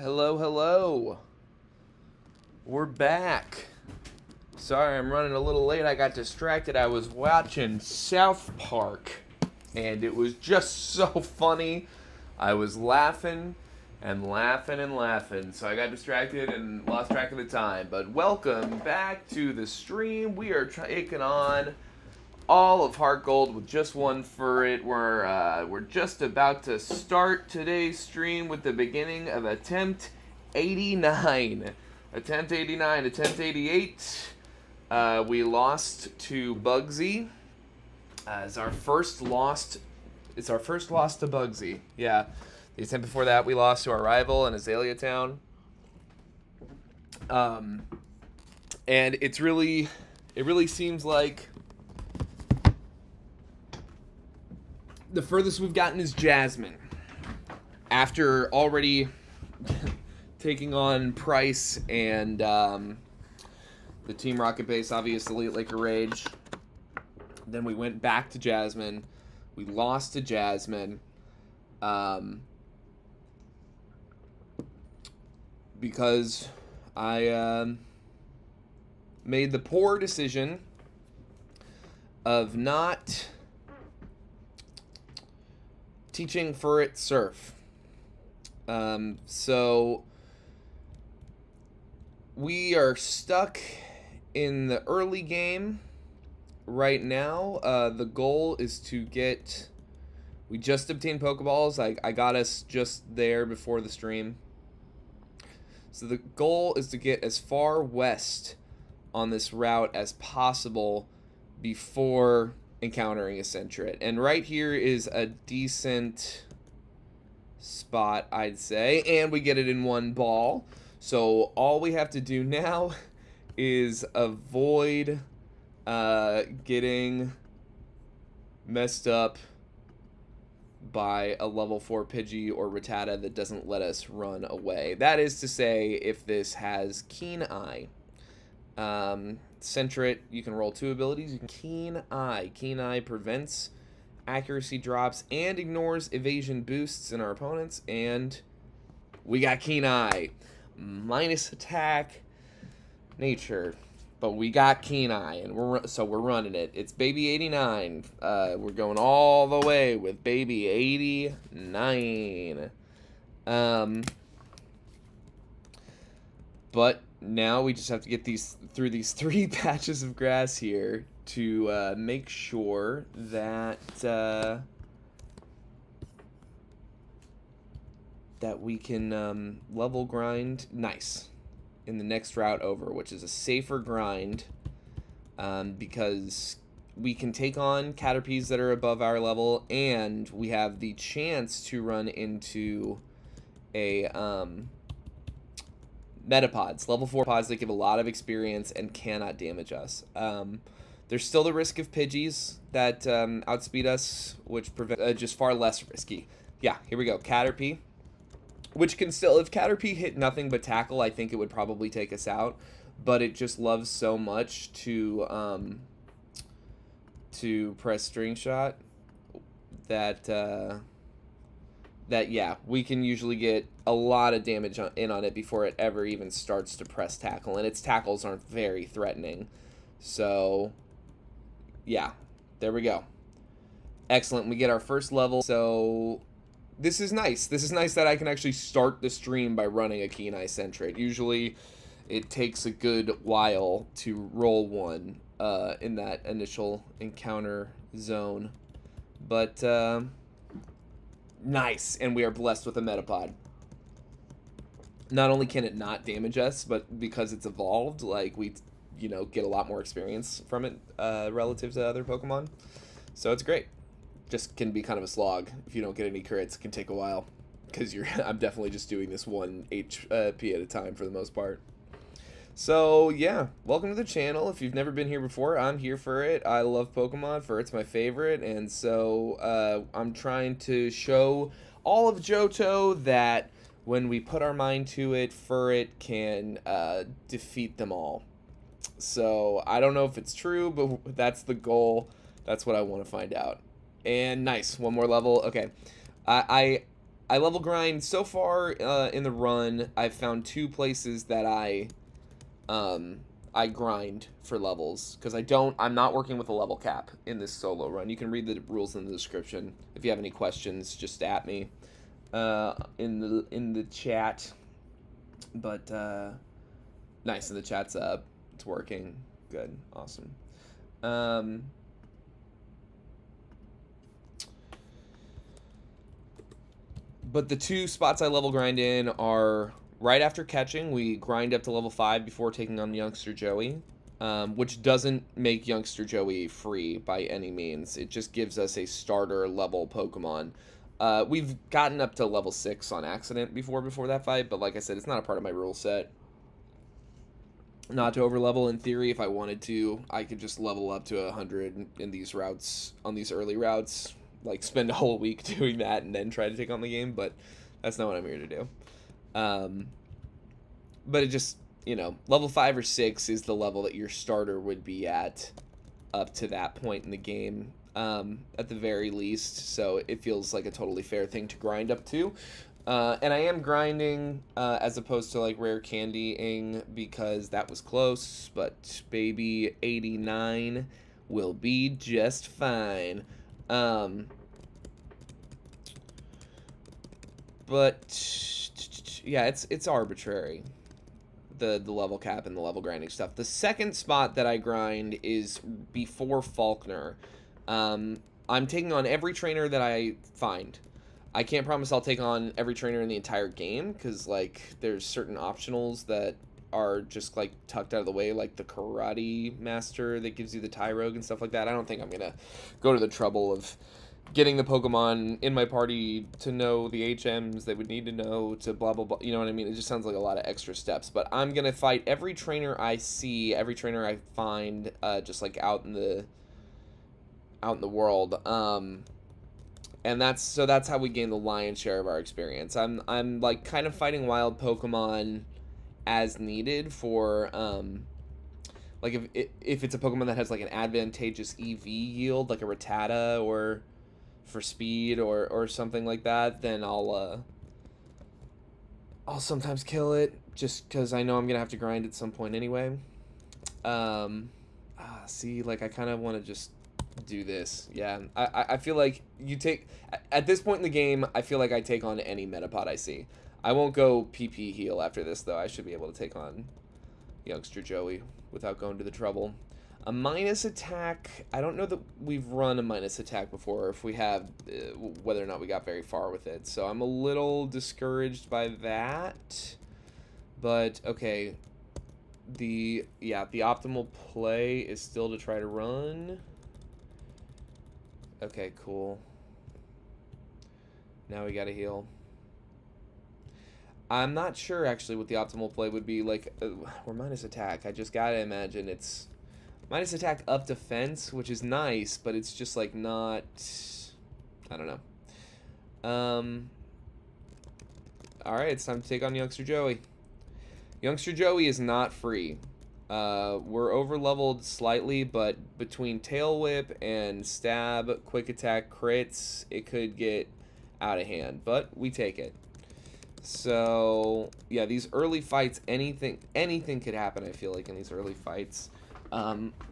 Hello, hello. We're back. Sorry, I'm running a little late. I got distracted. I was watching South Park, and it was just so funny. I was laughing and laughing and laughing, so I got distracted and lost track of the time. But welcome back to the stream. We are taking on all of HeartGold with just one Furret. We're just about to start today's stream with the beginning of attempt 89. Attempt 89, attempt 88. We lost to Bugsy. It's our first loss to Bugsy. Yeah. The attempt before that, we lost to our rival in Azalea Town. And it really seems like the furthest we've gotten is Jasmine. After already taking on Price and the Team Rocket Base, obviously, at Laker Rage. Then we went back to Jasmine. We lost to Jasmine. Because I made the poor decision of not teaching Furret Surf. So we are stuck in the early game right now. The goal is to get... We just obtained Pokeballs. I got us just there before the stream. So the goal is to get as far west on this route as possible before encountering a Sentret. And right here is a decent spot, I'd say. And we get it in one ball. So all we have to do now is avoid getting messed up by a level 4 Pidgey or Rattata that doesn't let us run away. That is to say, if this has Keen Eye. Sentret, you can roll 2 abilities. You can Keen Eye. Keen Eye prevents accuracy drops and ignores evasion boosts in our opponents. And we got Keen Eye. Minus attack, nature. But we got Keen Eye, and we're running it. It's Baby 89. We're going all the way with Baby 89. But now we just have to get through these 3 patches of grass here to make sure that we can level grind nice in the next route over, which is a safer grind, because we can take on Caterpies that are above our level, and we have the chance to run into a Metapods, level 4 pods that give a lot of experience and cannot damage us. There's still the risk of Pidgeys that outspeed us, which prevent just far less risky. Yeah, here we go. Caterpie, which can still, if Caterpie hit nothing but tackle, I think it would probably take us out. But it just loves so much to press String Shot that yeah, we can usually get a lot of damage in on it before it ever even starts to press tackle, and its tackles aren't very threatening. So yeah, there we go. Excellent. We get our first level. So this is nice. This is nice that I can actually start the stream by running a Keen Eye Sentret. Usually it takes a good while to roll one in that initial encounter zone. But nice, and we are blessed with a Metapod. Not only can it not damage us, but because it's evolved, like, we, you know, get a lot more experience from it relative to other Pokemon. So it's great. Just can be kind of a slog if you don't get any crits. It can take a while, because I'm definitely just doing this 1 HP at a time for the most part. So yeah, welcome to the channel. If you've never been here before, I'm here for it. I love Pokemon. Furret's my favorite, and so I'm trying to show all of Johto that when we put our mind to it, Furret can defeat them all. So I don't know if it's true, but that's the goal. That's what I want to find out. And nice, one more level. Okay, I I level grind so far in the run. I've found 2 places that I grind for levels, because I'm not working with a level cap in this solo run. You can read the rules in the description. If you have any questions, just at me in the chat. But nice, and the chat's up. It's working. Good. Awesome. But the 2 spots I level grind in are right after catching. We grind up to level 5 before taking on Youngster Joey, which doesn't make Youngster Joey free by any means. It just gives us a starter level Pokemon. We've gotten up to level 6 on accident before that fight, but like I said, it's not a part of my rule set. Not to overlevel. In theory, if I wanted to, I could just level up to 100 in these routes, on these early routes. Like, spend a whole week doing that and then try to take on the game, but that's not what I'm here to do. But it just, you know, level 5 or 6 is the level that your starter would be at up to that point in the game, at the very least, so it feels like a totally fair thing to grind up to. And I am grinding as opposed to, like, rare candying, because that was close, but baby 89 will be just fine. But yeah, it's arbitrary, the level cap and the level grinding stuff. The second spot that I grind is before Faulkner. I'm taking on every trainer that I find. I can't promise I'll take on every trainer in the entire game, because, like, there's certain optionals that are just, like, tucked out of the way, like the Karate Master that gives you the Tyrogue and stuff like that. I don't think I'm gonna go to the trouble of getting the Pokemon in my party to know the HMs they would need to know to blah, blah, blah. You know what I mean? It just sounds like a lot of extra steps. But I'm gonna fight every trainer I see, every trainer I find, just, like, out in the world. And that's how we gain the lion's share of our experience. I'm like kind of fighting wild Pokemon as needed for like if it's a Pokemon that has like an advantageous EV yield, like a Rattata, or for speed or something like that, then I'll sometimes kill it just because I know I'm gonna have to grind at some point anyway. See, like, I kind of want to just do this. Yeah, I feel like at this point in the game, I feel like I take on any Metapod I see. I won't go PP heal after this, though. I should be able to take on Youngster Joey without going to the trouble. A minus attack, I don't know that we've run a minus attack before, or if we have, whether or not we got very far with it. So I'm a little discouraged by that. But, okay. The optimal play is still to try to run. Okay, cool. Now we gotta heal. I'm not sure, actually, what the optimal play would be. Like, we're minus attack. I just gotta imagine it's minus attack up defense, which is nice, but it's just, like, not... I don't know. Alright, it's time to take on Youngster Joey. Youngster Joey is not free. We're over-leveled slightly, but between Tail Whip and Stab, Quick Attack, crits, it could get out of hand, but we take it. So, yeah, these early fights, anything could happen, I feel like, in these early fights.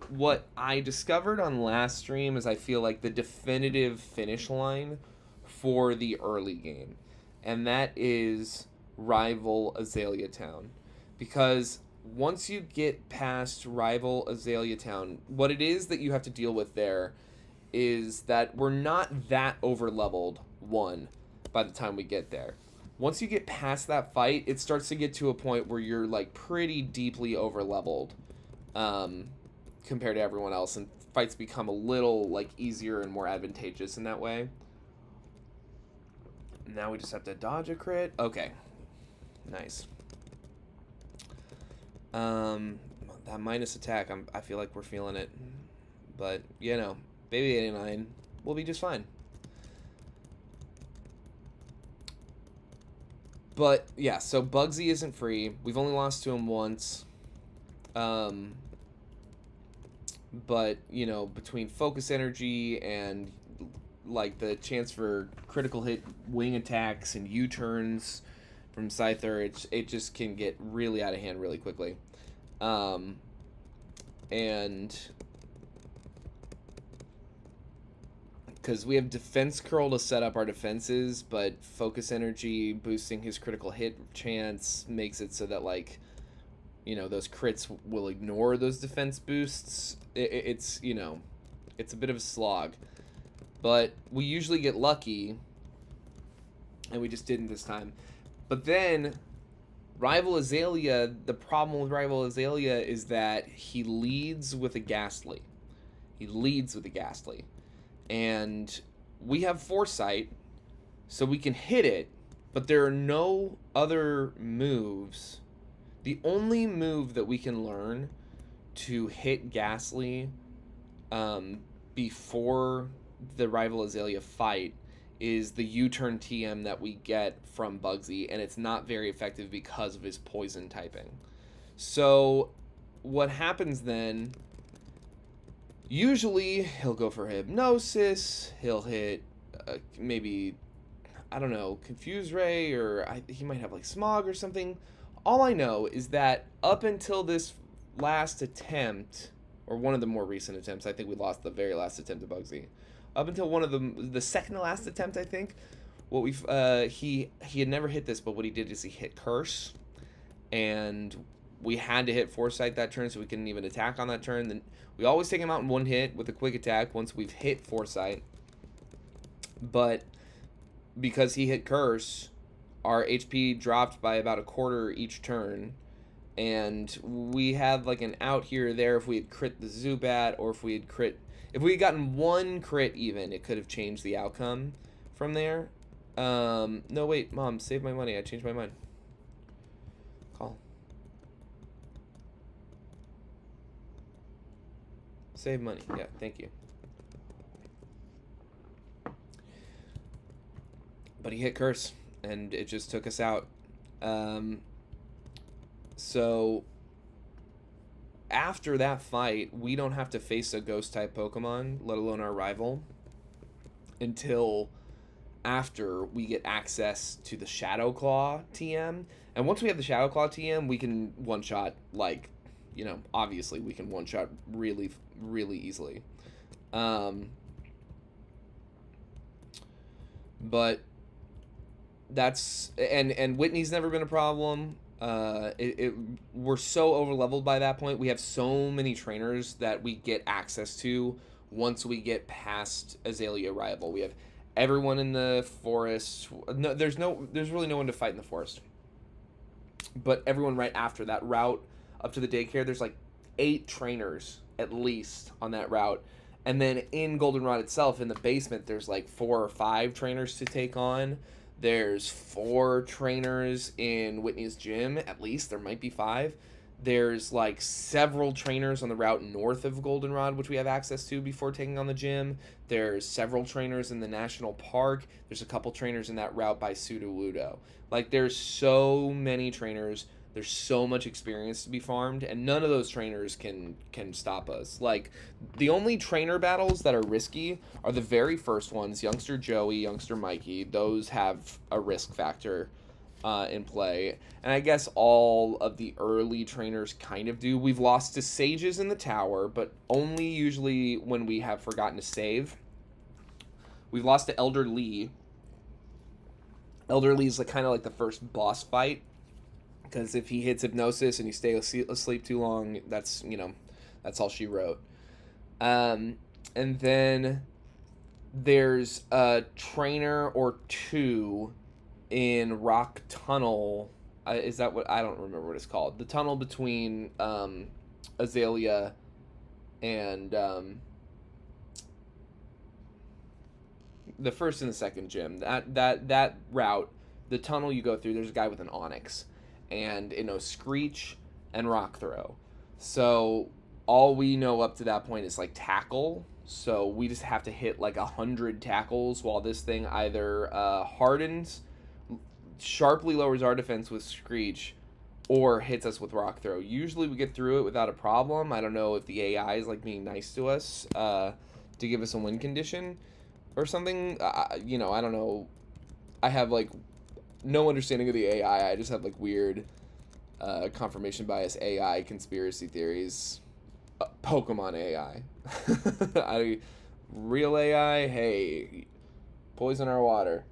What I discovered on last stream is I feel like the definitive finish line for the early game, and that is Rival Azalea Town. Because once you get past Rival Azalea Town, what it is that you have to deal with there is that we're not that over-leveled, by the time we get there. Once you get past that fight, it starts to get to a point where you're, like, pretty deeply over-leveled compared to everyone else, and fights become a little, like, easier and more advantageous in that way. Now we just have to dodge a crit. Okay. Nice. That minus attack, I feel like we're feeling it. But, you know, baby 89 will be just fine. But, yeah, so Bugsy isn't free. We've only lost to him once. But, you know, between Focus Energy and like the chance for critical hit wing attacks and U-turns from Scyther, it just can get really out of hand really quickly. And because we have defense curl to set up our defenses, but focus energy boosting his critical hit chance makes it so that, like, you know, those crits will ignore those defense boosts. It's, you know, it's a bit of a slog. But we usually get lucky, and we just didn't this time. But then, Rival Azalea, the problem with Rival Azalea is that he leads with a Ghastly. He leads with a Ghastly. And we have Foresight, so we can hit it, but there are no other moves. The only move that we can learn to hit Ghastly before the Rival Azalea fight is the U-turn TM that we get from Bugsy, and it's not very effective because of his poison typing. So what happens then, usually he'll go for Hypnosis, he'll hit maybe, I don't know, Confuse Ray, or he might have like Smog or something. All I know is that up until this last attempt, or one of the more recent attempts, I think we lost the very last attempt to Bugsy. Up until one of the second to last attempt, I think, what he had never hit this, but what he did is he hit Curse, and we had to hit Foresight that turn, so we couldn't even attack on that turn. Then we always take him out in one hit with a quick attack once we've hit Foresight. But because he hit Curse, our HP dropped by about a quarter each turn, and we had like an out here or there if we had crit the Zubat, or if we had gotten one crit even, it could have changed the outcome from there. No, wait, Mom, save my money. I changed my mind. Call. Save money. Yeah, thank you. But he hit Curse, and it just took us out. So after that fight, we don't have to face a Ghost-type Pokemon, let alone our rival, until after we get access to the Shadow Claw TM. And once we have the Shadow Claw TM, we can one-shot, like, you know, obviously we can one-shot really, really easily. But that's, and Whitney's never been a problem. We're so over-leveled by that point. We have so many trainers that we get access to once we get past Azalea Rival. We have everyone in the forest. No, there's really no one to fight in the forest. But everyone right after that route up to the daycare, there's like 8 trainers at least on that route. And then in Goldenrod itself, in the basement, there's like 4 or 5 trainers to take on. There's 4 trainers in Whitney's gym, at least. There might be 5. There's like several trainers on the route north of Goldenrod, which we have access to before taking on the gym. There's several trainers in the national park. There's a couple trainers in that route by Sudowoodo. Like, there's so many trainers. There's so much experience to be farmed, and none of those trainers can stop us. Like, the only trainer battles that are risky are the very first ones, Youngster Joey, Youngster Mikey. Those have a risk factor in play. And I guess all of the early trainers kind of do. We've lost to Sages in the tower, but only usually when we have forgotten to save. We've lost to Elder Lee. Elder Lee's like, kind of like the first boss fight, because if he hits Hypnosis and you stay asleep too long, that's, you know, that's all she wrote. And then there's a trainer or 2 in Rock Tunnel. Is that what? I don't remember what it's called. The tunnel between Azalea and the first and the second gym. That route, the tunnel you go through, there's a guy with an Onyx. And it knows Screech and Rock Throw. So all we know up to that point is like Tackle. So we just have to hit like 100 tackles while this thing either hardens, sharply lowers our defense with Screech, or hits us with Rock Throw. Usually we get through it without a problem. I don't know if the AI is like being nice to us to give us a win condition, or something. You know, I don't know. I have like no understanding of the AI. I just have like weird confirmation bias AI conspiracy theories. Pokemon AI. Real AI, hey, poison our water.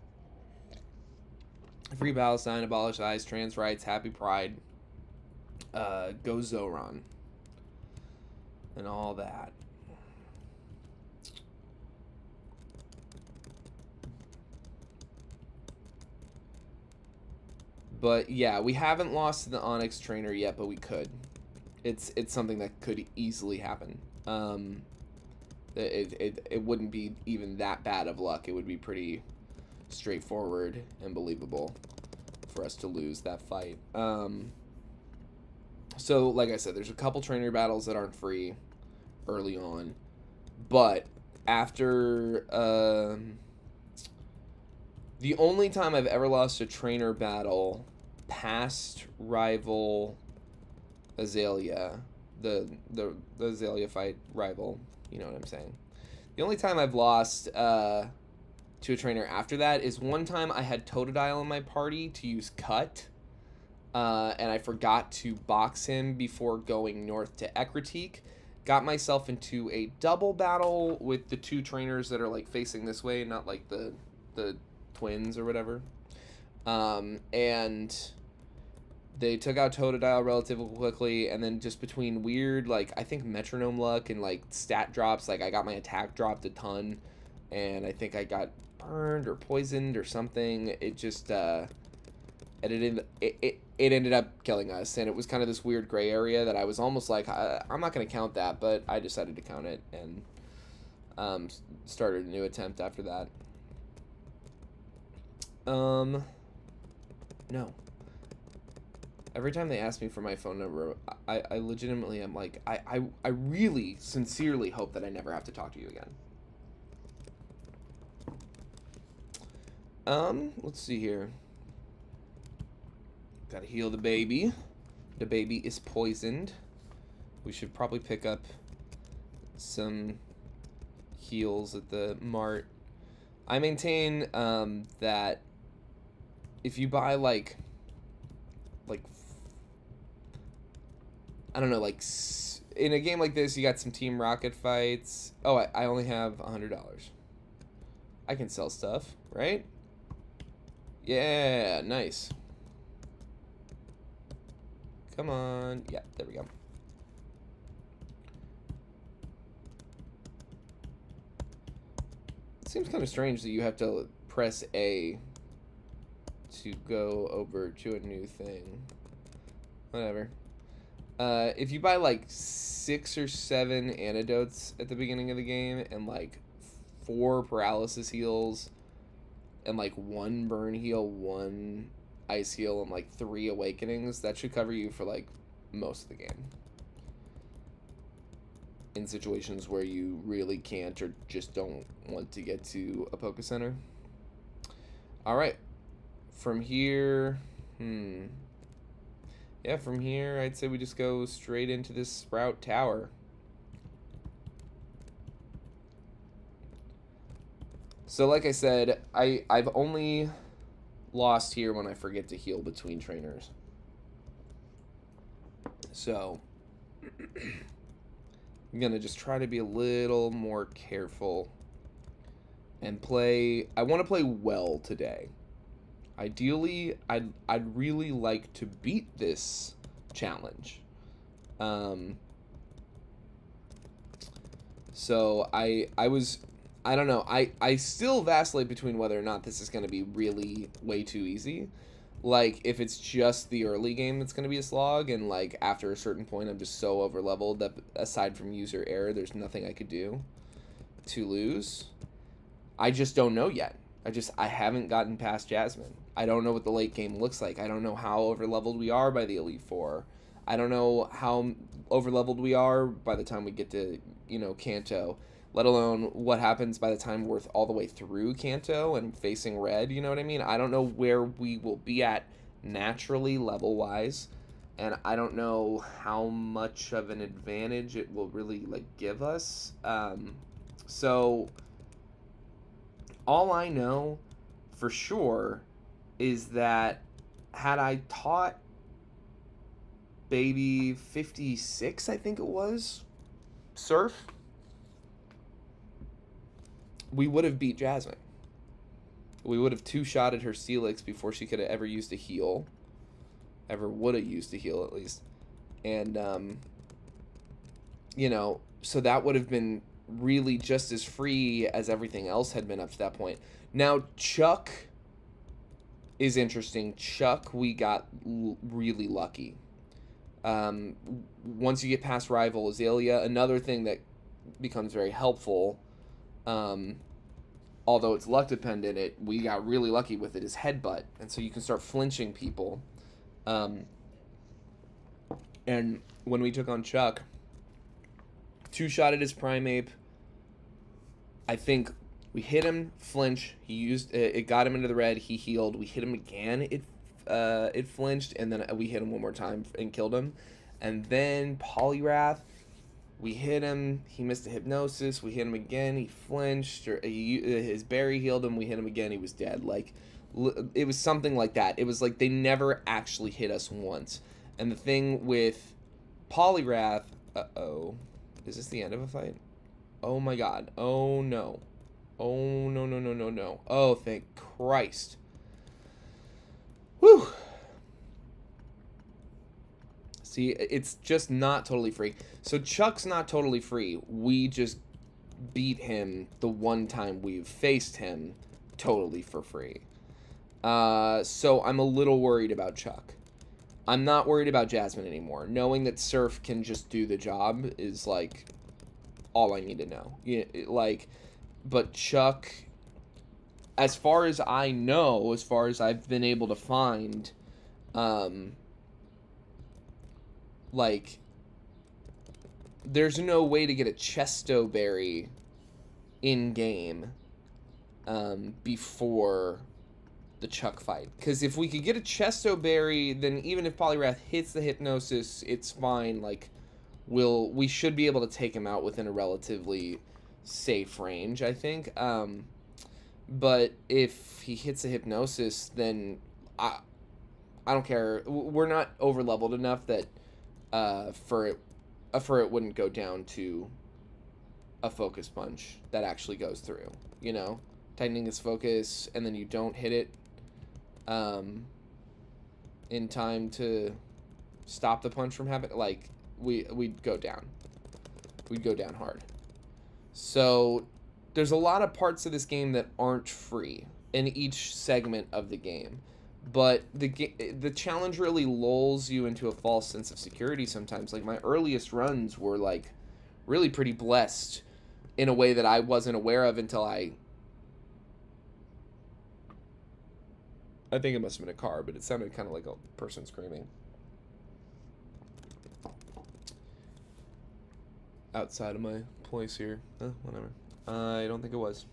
Free Palestine, abolish ICE, trans rights, happy pride, go Zoran, and all that. But yeah, we haven't lost to the Onyx trainer yet, but we could. It's something that could easily happen. It wouldn't be even that bad of luck. It would be pretty straightforward and believable for us to lose that fight. So like I said, there's a couple trainer battles that aren't free early on, but after the only time I've ever lost a trainer battle past rival Azalea, the Azalea fight rival, you know what I'm saying. The only time I've lost to a trainer after that is one time I had Totodile in my party to use Cut, and I forgot to box him before going north to Ekritique. Got myself into a double battle with the two trainers that are like facing this way, not like the twins or whatever. And they took out Totodile relatively quickly, and then just between weird, like, I think metronome luck and, like, stat drops, like, I got my attack dropped a ton, and I think I got burned or poisoned or something. It just, it ended up killing us, and it was kind of this weird gray area that I was almost like, I'm not going to count that, but I decided to count it, and started a new attempt after that. No. Every time they ask me for my phone number, I legitimately am like, I really, sincerely hope that I never have to talk to you again. Let's see here. Gotta heal the baby. The baby is poisoned. We should probably pick up some heals at the mart. I maintain, that if you buy, like, I don't know, like, in a game like this, you got some Team Rocket fights. Oh, I only have $100. I can sell stuff, right? Yeah, nice. Come on. Yeah, there we go. It seems kind of strange that you have to press A to go over to a new thing. Whatever. If you buy like 6 or 7 antidotes at the beginning of the game and like 4 paralysis heals and like 1 burn heal, 1 ice heal, and like 3 awakenings, that should cover you for like most of the game. In situations where you really can't or just don't want to get to a Poké Center. Alright. From here, yeah, from here, I'd say we just go straight into this Sprout Tower. So like I said, I've only lost here when I forget to heal between trainers. So I'm going to just try to be a little more careful and play. I want to play well today. Ideally, I'd really like to beat this challenge. So I don't know. I still vacillate between whether or not this is going to be really way too easy. Like, if it's just the early game that's going to be a slog, and, like, after a certain point I'm just so over-leveled that aside from user error, there's nothing I could do to lose. I just don't know yet. I haven't gotten past Jasmine. I don't know what the late game looks like. I don't know how over-leveled we are by the Elite Four. I don't know how over-leveled we are by the time we get to, you know, Kanto. Let alone what happens by the time we're all the way through Kanto and facing Red, you know what I mean? I don't know where we will be at naturally, level-wise. And I don't know how much of an advantage it will really, like, give us. So All I know for sure is that had I taught baby 56, I think it was, Surf, we would have beat Jasmine. We would have two-shotted her Steelix before she could have ever used a heal. Ever would have used a heal, at least. And, you know, so that would have been really just as free as everything else had been up to that point. Now, Chuck is interesting. Chuck, we got really lucky. Once you get past Rival Azalea, another thing that becomes very helpful, although it's luck dependent, we got really lucky with it, is Headbutt. And so you can start flinching people. And when we took on Chuck, two-shotted his Primeape. I think we hit him, flinch. He used it, got him into the red. He healed. We hit him again. It flinched, and then we hit him one more time and killed him. And then Poliwrath, we hit him. He missed a Hypnosis. We hit him again. He flinched. Or his berry healed him. We hit him again. He was dead. Like, it was something like that. It was like they never actually hit us once. And the thing with Poliwrath, is this the end of a fight? Oh my god. Oh no. Oh no, no, no, no, no. Oh, thank Christ. Whew. See, it's just not totally free. So Chuck's not totally free. We just beat him the one time we've faced him totally for free. So I'm a little worried about Chuck. I'm not worried about Jasmine anymore. Knowing that Surf can just do the job is, like, all I need to know. Like, but Chuck, as far as I know, as far as I've been able to find, like, there's no way to get a Chesto Berry in-game before the Chuck fight. Because if we could get a Chesto Berry, then even if Poliwrath hits the Hypnosis, it's fine. Like, we should be able to take him out within a relatively safe range, I think. But if he hits a Hypnosis, then I don't care. We're not over-leveled enough that Furret wouldn't go down to a Focus Punch that actually goes through, you know? Tightening his focus, and then you don't hit it in time to stop the punch from happening. Like, we'd go down. We'd go down hard. So there's a lot of parts of this game that aren't free in each segment of the game. But the challenge really lulls you into a false sense of security sometimes. Like, my earliest runs were, like, really pretty blessed in a way that I wasn't aware of until I think it must have been a car, but it sounded kind of like a person screaming. Outside of my place here. Whatever. I don't think it was.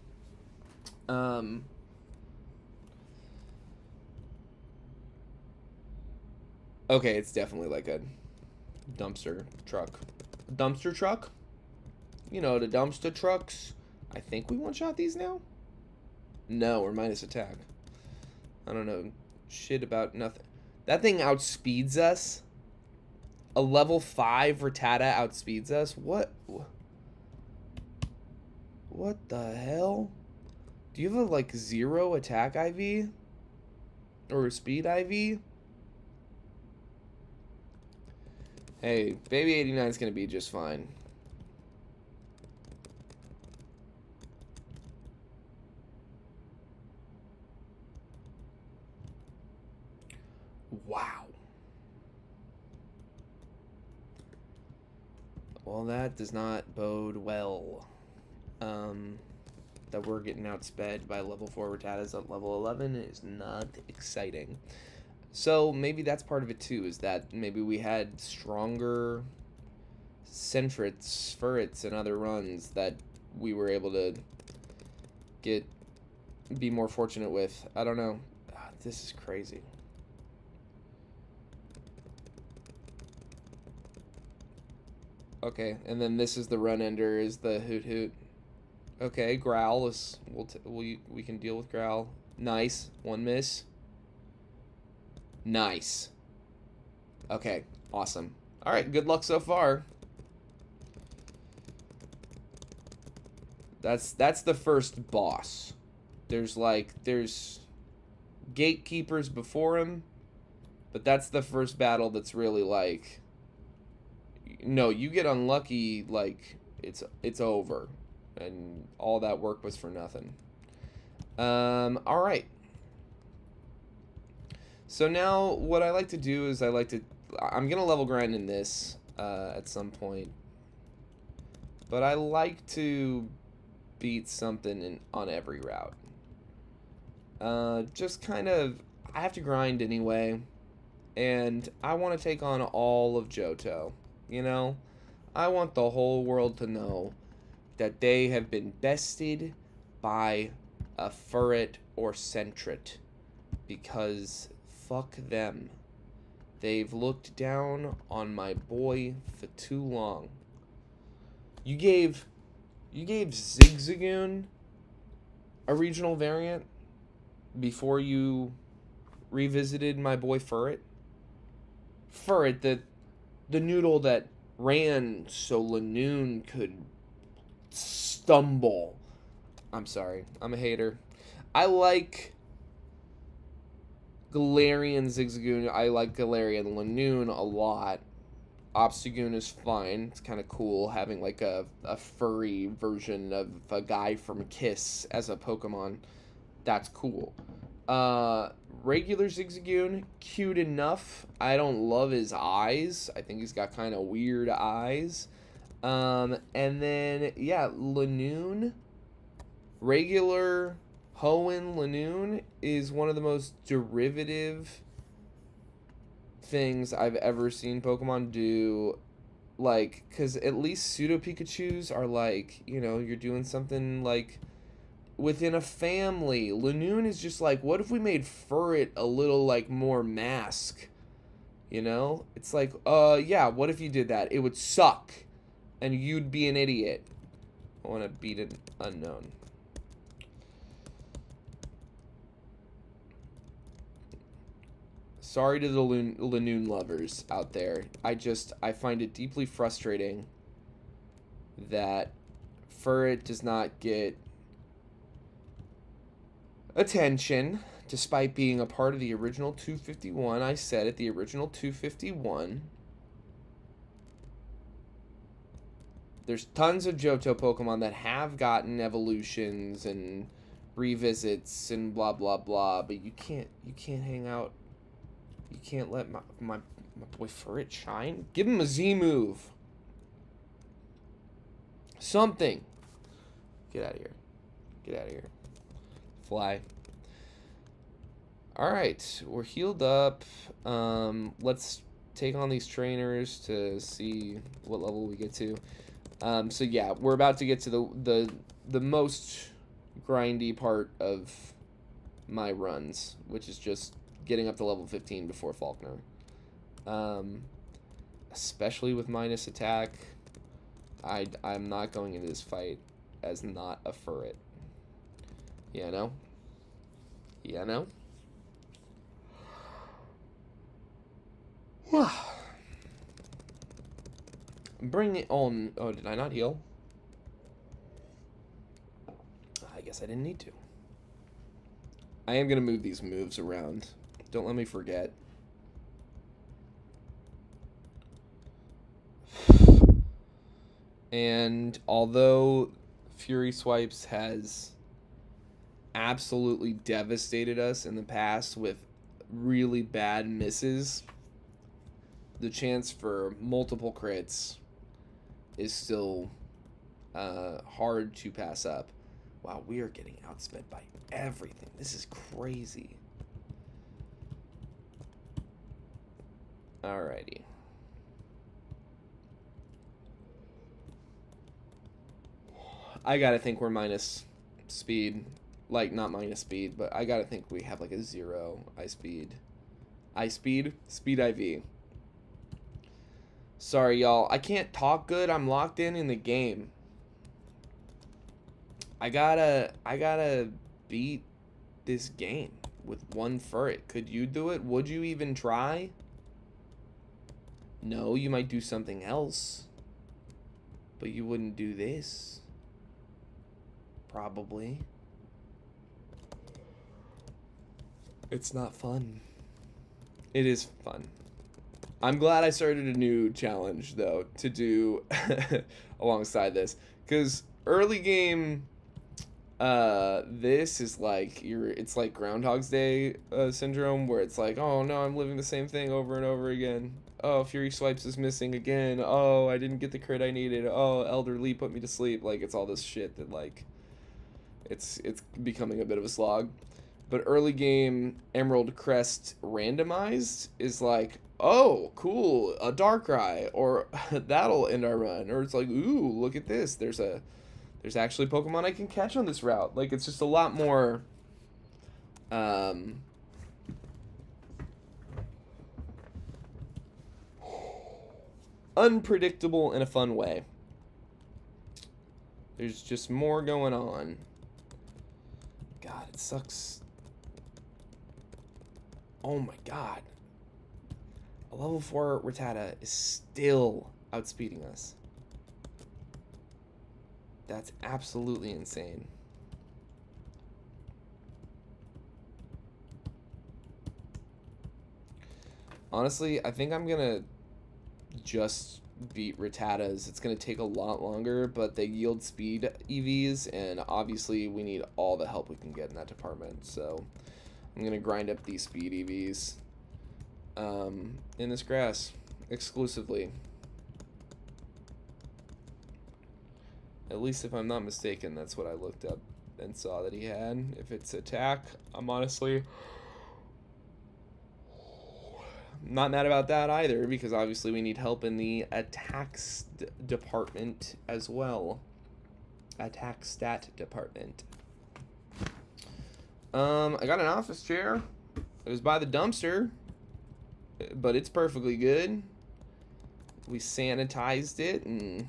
Okay, it's definitely like a dumpster truck. Dumpster truck? You know, the dumpster trucks. I think we one-shot these now? No, we're minus attack. I don't know shit about nothing. That thing outspeeds us. A level 5 Rattata outspeeds us? What the hell? Do you have a, like, 0 attack IV? Or a speed IV? Hey, Baby 89 is going to be just fine. Wow. Well, that does not bode well. That we're getting outsped by level 4 Rattatas at level 11 is not exciting. So maybe that's part of it too, is that maybe we had stronger Sentrets, Furrets, and other runs that we were able to be more fortunate with. I don't know. This is crazy. Okay, and then this is the run ender, is the Hoot Hoot. Okay, Growl is... we can deal with Growl. Nice. One miss. Nice. Okay, awesome. Alright, good luck so far. That's the first boss. There's gatekeepers before him, but that's the first battle that's really like, no, you get unlucky, like it's over, and all that work was for nothing. All right. So now what I like to do is I'm gonna level grind in this at some point, but I like to beat something on every route. Just kind of, I have to grind anyway, and I want to take on all of Johto, you know? I want the whole world to know that they have been bested by a Furret or Sentret, because fuck them. They've looked down on my boy for too long. You gave Zigzagoon a regional variant before you revisited my boy Furret? Furret, the noodle that ran so Lanoon could stumble. I'm sorry, I'm a hater. I like Galarian Zigzagoon. I like Galarian Lanoon a lot. Obstagoon is fine. It's kind of cool having like a furry version of a guy from Kiss as a Pokemon. That's cool. Regular Zigzagoon, cute enough. I don't love his eyes. I think he's got kind of weird eyes. And then, yeah, Lanoon. Regular Hoenn Lanoon is one of the most derivative things I've ever seen Pokemon do. Like, because at least Pseudo Pikachus are like, you know, you're doing something like within a family. Lanoon is just like, what if we made Furret a little like more mask? You know? It's like, yeah, what if you did that? It would suck. And you'd be an idiot. I want to beat an unknown. Sorry to the Lanoon lovers out there. I find it deeply frustrating that Furret does not get attention, despite being a part of the original 251. I said it, the original 251. There's tons of Johto Pokemon that have gotten evolutions and revisits and blah blah blah, but you can't hang out. You can't let my boy Furret shine. Give him a Z move. Something. Get out of here. Get out of here. Fly. Alright, we're healed up. Let's take on these trainers to see what level we get to. So yeah, we're about to get to the most grindy part of my runs, which is just getting up to level 15 before Faulkner. Especially with minus attack, I'm not going into this fight as not a Furret. Yeah, no? Yeah, no? Bring it on. Oh, did I not heal? I guess I didn't need to. I am going to move these moves around. Don't let me forget. And although Fury Swipes has absolutely devastated us in the past with really bad misses, the chance for multiple crits is still hard to pass up. Wow, we are getting outsped by everything. This is crazy. Alrighty. I gotta think we're minus speed. Like, not minus speed, but I gotta think we have like a 0 eye speed. Eye speed? Speed IV. Sorry, y'all. I can't talk good. I'm locked in the game. I gotta beat this game with one Furret. Could you do it? Would you even try? No, you might do something else. But you wouldn't do this. Probably. It's not fun. It is fun. I'm glad I started a new challenge, though, to do alongside this. Because early game, this is like, it's like Groundhog's Day syndrome, where it's like, oh no, I'm living the same thing over and over again. Oh, Fury Swipes is missing again. Oh, I didn't get the crit I needed. Oh, Elder Lee put me to sleep. Like, it's all this shit that, like, it's becoming a bit of a slog. But early game Emerald Crest randomized is like, oh, cool, a Darkrai, or that'll end our run. Or it's like, ooh, look at this. There's actually Pokemon I can catch on this route. Like, it's just a lot more unpredictable in a fun way. There's just more going on. God, it sucks. Oh my god. A level 4 Rattata is still outspeeding us. That's absolutely insane. Honestly, I think I'm gonna just beat Rattatas. It's gonna take a lot longer, but they yield speed EVs, and obviously we need all the help we can get in that department. So I'm gonna grind up these speed EVs in this grass exclusively. At least if I'm not mistaken, that's what I looked up and saw that he had. If it's attack, I'm honestly not mad about that either, because obviously we need help in the attacks department as well. Attack stat department. I got an office chair. It was by the dumpster, but it's perfectly good. We sanitized it and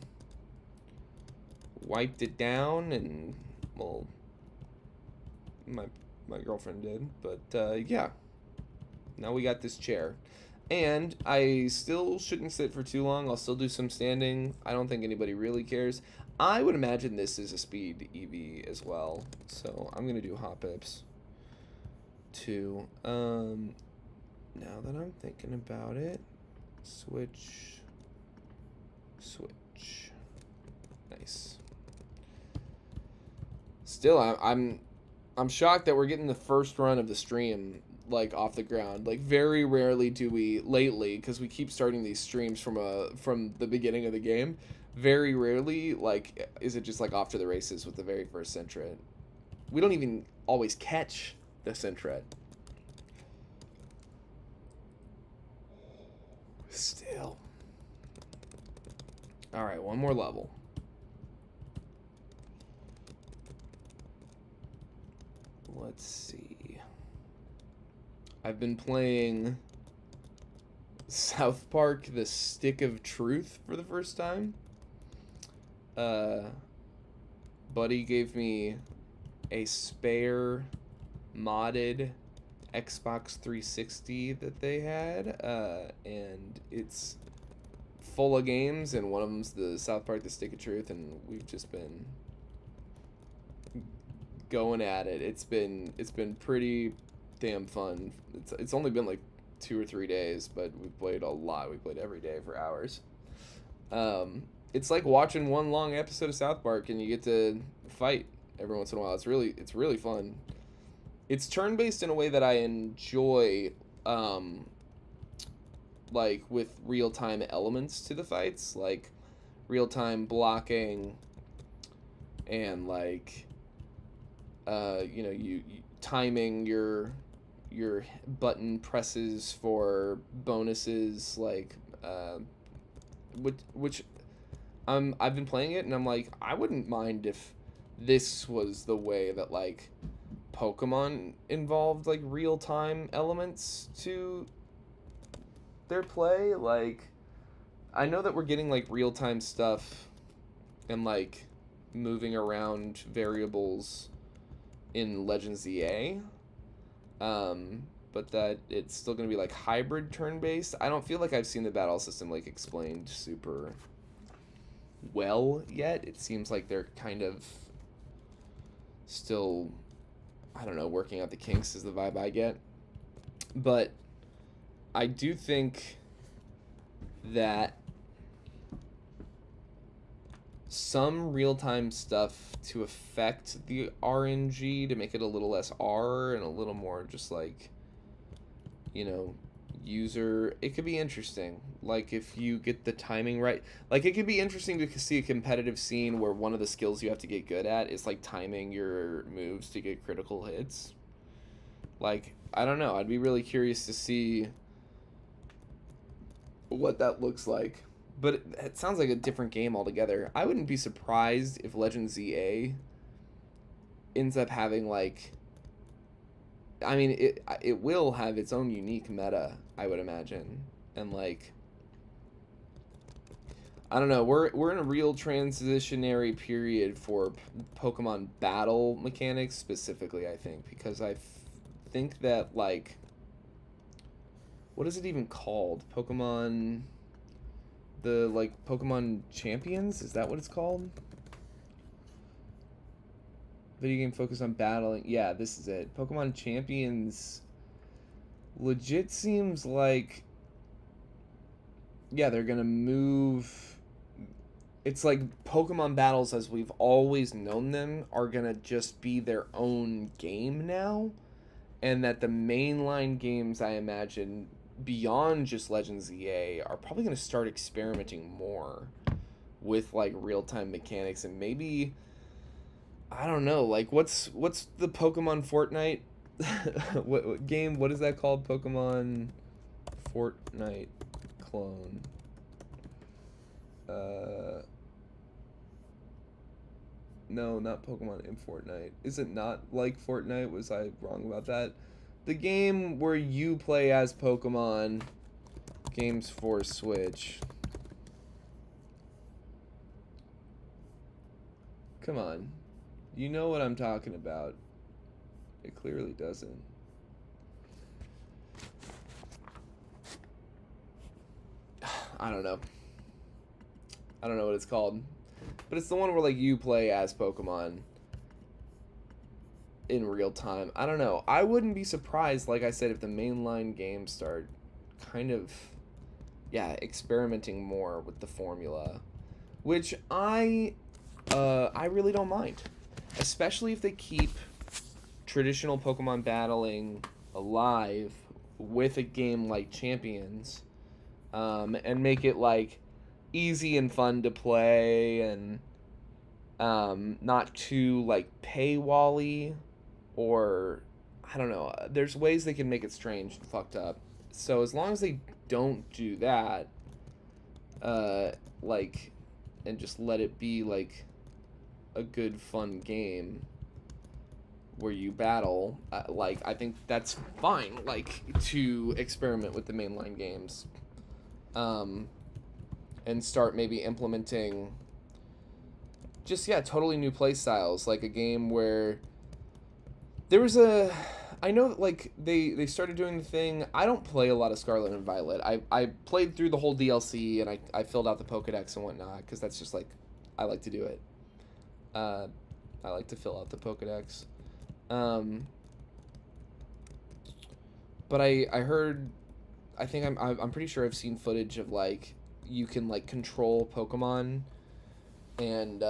wiped it down, and well, my girlfriend did, but yeah, now we got this chair. And I still shouldn't sit for too long. I'll still do some standing. I don't think anybody really cares. I would imagine this is a speed EV as well, so I'm gonna do hot pips too. Now that I'm thinking about it, switch, nice. Still, I'm shocked that we're getting the first run of the stream like off the ground. Like, very rarely do we lately, because we keep starting these streams from the beginning of the game. Very rarely, like, is it just like off to the races with the very first Sentret. We don't even always catch the Sentret. Still. All right, one more level. Let's see. I've been playing South Park: The Stick of Truth for the first time. Buddy gave me a spare modded Xbox 360 that they had, and it's full of games, and one of them's the South Park: The Stick of Truth, and we've just been going at it. It's been pretty damn fun. It's only been like 2 or 3 days, but we've played a lot. We played every day for hours. It's like watching one long episode of South Park, and you get to fight every once in a while. It's really fun. It's turn-based in a way that I enjoy, like with real-time elements to the fights, like real-time blocking, and like you know, you timing your button presses for bonuses, like which I've been playing it, and I'm like, I wouldn't mind if this was the way that like Pokemon involved like real-time elements to their play. Like, I know that we're getting like real-time stuff and like moving around variables in Legends ZA. But that it's still going to be like hybrid turn-based. I don't feel like I've seen the battle system like explained super well yet. It seems like they're kind of still, I don't know, working out the kinks is the vibe I get. But I do think that some real-time stuff to affect the RNG to make it a little less R and a little more just like, you know, user, it could be interesting. Like if you get the timing right, like it could be interesting to see a competitive scene where one of the skills you have to get good at is like timing your moves to get critical hits. Like, I don't know, I'd be really curious to see what that looks like. But it sounds like a different game altogether. I wouldn't be surprised if Legends ZA ends up having like, I mean, it will have its own unique meta, I would imagine. And like, I don't know, we're in a real transitionary period for Pokemon battle mechanics specifically, I think, because I think that like, what is it even called? Pokemon, the like Pokemon Champions, is that what it's called? Video game focused on battling. Yeah, this is it. Pokemon Champions legit seems like, yeah, they're gonna move. It's like Pokemon battles as we've always known them are gonna just be their own game now, and that the mainline games, I imagine, beyond just Legends ZA, are probably gonna start experimenting more with like real-time mechanics. And maybe, I don't know, like what's the Pokemon Fortnite what game, what is that called? Pokemon Fortnite clone. No, not Pokemon in Fortnite. Is it not like Fortnite? Was I wrong about that? The game where you play as Pokemon, games for Switch. Come on. You know what I'm talking about. It clearly doesn't. I don't know. I don't know what it's called. But it's the one where like you play as Pokemon in real time. I don't know. I wouldn't be surprised, like I said, if the mainline games start kind of, yeah, experimenting more with the formula, which I really don't mind, especially if they keep traditional Pokemon battling alive with a game like Champions, and make it like easy and fun to play, and not too like paywall-y, or I don't know. There's ways they can make it strange and fucked up. So as long as they don't do that, like, and just let it be like a good fun game where you battle, like, I think that's fine, like, to experiment with the mainline games, and start maybe implementing just, yeah, totally new play styles, like a game where there was a, I know that, like, they started doing the thing. I don't play a lot of Scarlet and Violet. I played through the whole DLC, and I filled out the Pokedex and whatnot, because that's just, like, I like to do it. I like to fill out the Pokedex. But I heard, I think I'm pretty sure I've seen footage of, like, you can, like, control Pokemon, and,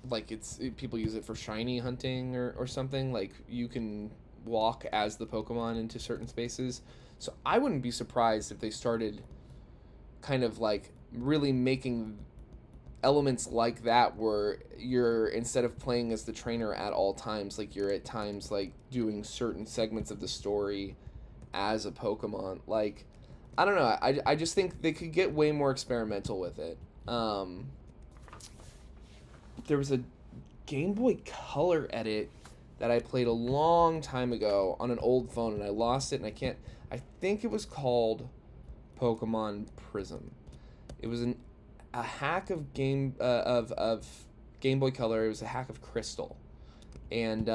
like, people use it for shiny hunting or something. Like, you can walk as the Pokemon into certain spaces. So I wouldn't be surprised if they started kind of, like, really making elements like that where you're, instead of playing as the trainer at all times, like, you're at times, like, doing certain segments of the story as a Pokemon. Like, I don't know. I just think they could get way more experimental with it. There was a Game Boy Color edit that I played a long time ago on an old phone, and I lost it, and I think it was called Pokemon Prism. It was an a hack of Game Boy Color. It was a hack of Crystal, and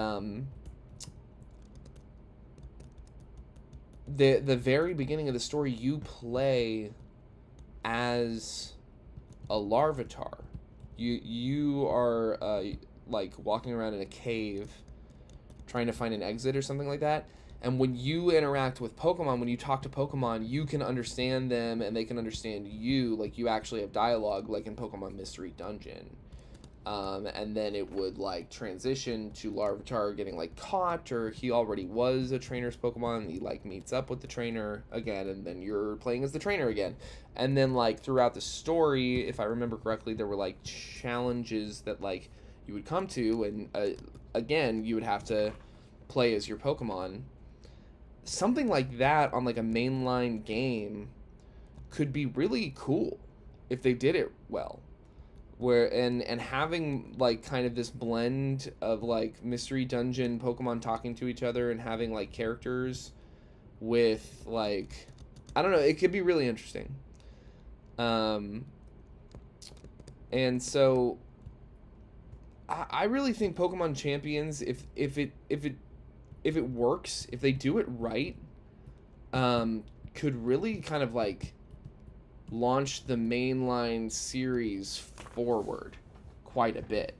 the very beginning of the story, you play as a Larvitar. You are like walking around in a cave, trying to find an exit or something like that. And when you interact with Pokemon, when you talk to Pokemon, you can understand them and they can understand you. Like, you actually have dialogue, like in Pokemon Mystery Dungeon. And then it would, like, transition to Larvitar getting, like, caught, or he already was a trainer's Pokemon, and he, like, meets up with the trainer again, and then you're playing as the trainer again. And then, like, throughout the story, if I remember correctly, there were, like, challenges that, like, you would come to, and, again, you would have to play as your Pokemon. Something like that on, like, a mainline game could be really cool if they did it well. Where and having, like, kind of this blend of, like, Mystery Dungeon Pokemon talking to each other and having, like, characters with, like, I don't know, it could be really interesting. And so I really think Pokemon Champions, if it works, if they do it right, could really kind of, like, launch the mainline series forward quite a bit,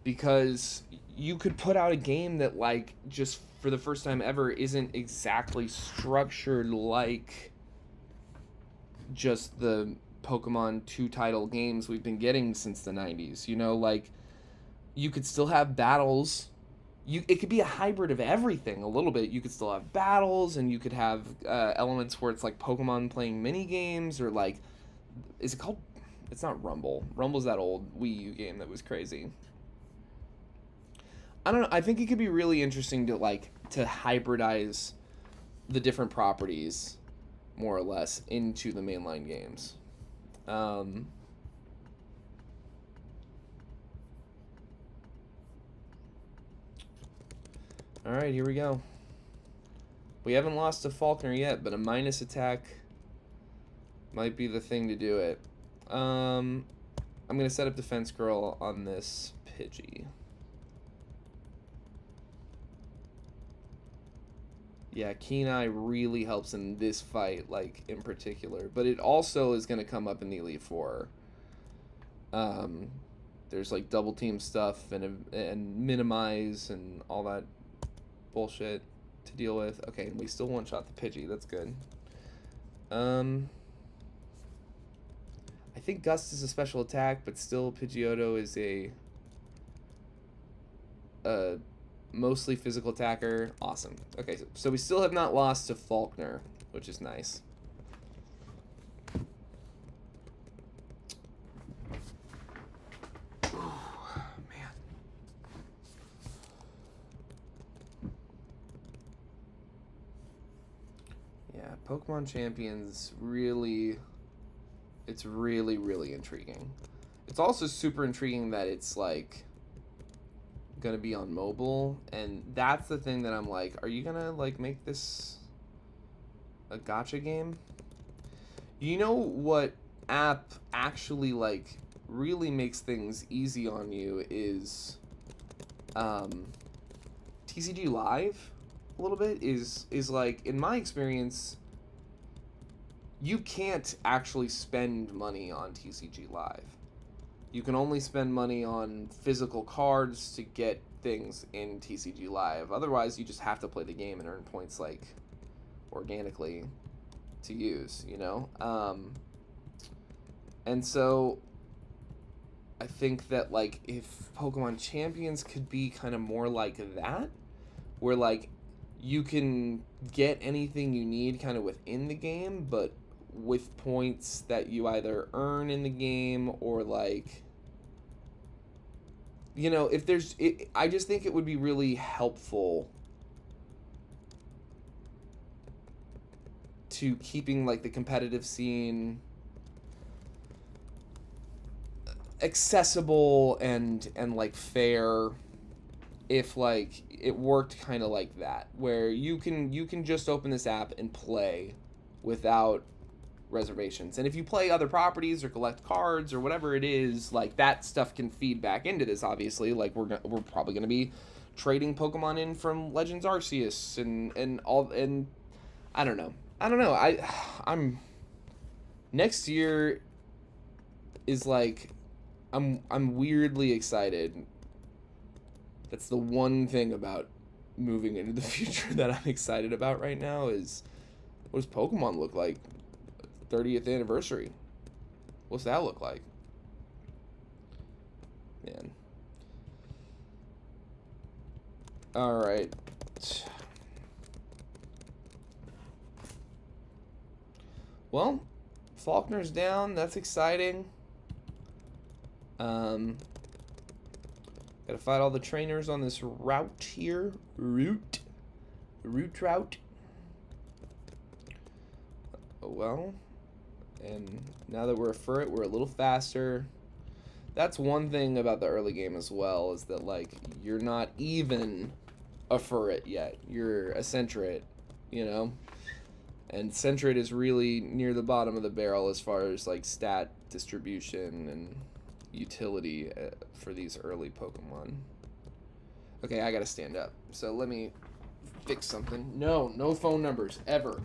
because you could put out a game that, like, just for the first time ever isn't exactly structured like just the Pokemon 2 title games we've been getting since the 90s. You know, like, you could still have battles. It could be a hybrid of everything a little bit. You could still have battles, and you could have elements where it's like Pokemon playing mini games, or, like, is it called? It's not Rumble. Rumble's that old Wii U game that was crazy. I don't know. I think it could be really interesting to, like, to hybridize the different properties, more or less, into the mainline games. Alright, here we go. We haven't lost to Falkner yet, but a minus attack might be the thing to do it. I'm going to set up Defense Girl on this Pidgey. Yeah, Keen Eye really helps in this fight, like, in particular. But it also is going to come up in the Elite Four. There's, like, double team stuff and minimize and all that bullshit to deal with. Okay, and we still one-shot the Pidgey. That's good. I think Gust is a special attack, but still Pidgeotto is a mostly physical attacker. Awesome. Okay, so we still have not lost to Falkner, which is nice. Pokemon Champions really, it's really, really intriguing. It's also super intriguing that it's, like, gonna be on mobile, and that's the thing that I'm like, are you gonna, like, make this a gacha game? You know what app actually, like, really makes things easy on you is TCG Live, a little bit, is like, in my experience, you can't actually spend money on TCG Live. You can only spend money on physical cards to get things in TCG Live. Otherwise, you just have to play the game and earn points, like, organically to use, you know? And so I think that, like, if Pokemon Champions could be kind of more like that, where, like, you can get anything you need kind of within the game, but with points that you either earn in the game or, like, you know, if there's I just think it would be really helpful to keeping, like, the competitive scene accessible and like fair, if, like, it worked kind of like that, where you can just open this app and play without reservations. And if you play other properties or collect cards or whatever it is, like, that stuff can feed back into this, obviously. Like, we're probably going to be trading Pokemon in from Legends Arceus and all, and I don't know. I'm next year is like, I'm weirdly excited. That's the one thing about moving into the future that I'm excited about right now is, what does Pokemon look like? 30th anniversary. What's that look like? Man. Alright. Well, Faulkner's down. That's exciting. Gotta fight all the trainers on this route here. Route. Well, and now that we're a Furret, we're a little faster. That's one thing about the early game as well, is that, like, you're not even a Furret yet. You're a Sentret, you know? And Sentret is really near the bottom of the barrel as far as, like, stat distribution and utility for these early Pokemon. Okay, I gotta stand up. So let me fix something. No phone numbers, ever.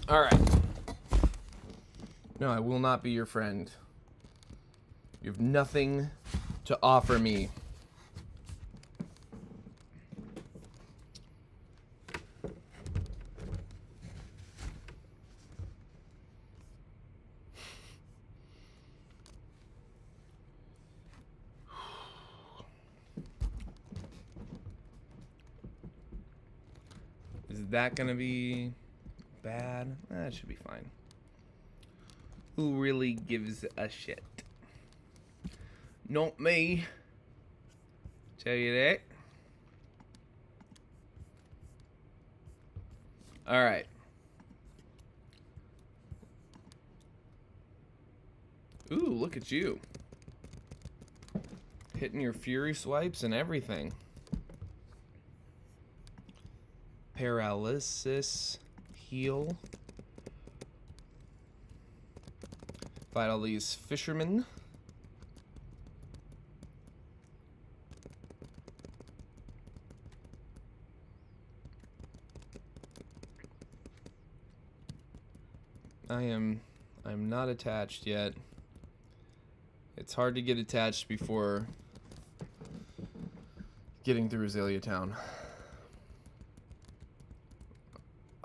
Alright. No, I will not be your friend. You have nothing to offer me. Is that gonna be bad? That should be fine. Who really gives a shit? Not me. Tell you that. Alright. Ooh, look at you. Hitting your Fury swipes and everything. Paralysis. Heal. Fight all these fishermen. I'm not attached yet. It's hard to get attached before getting through Azalea Town.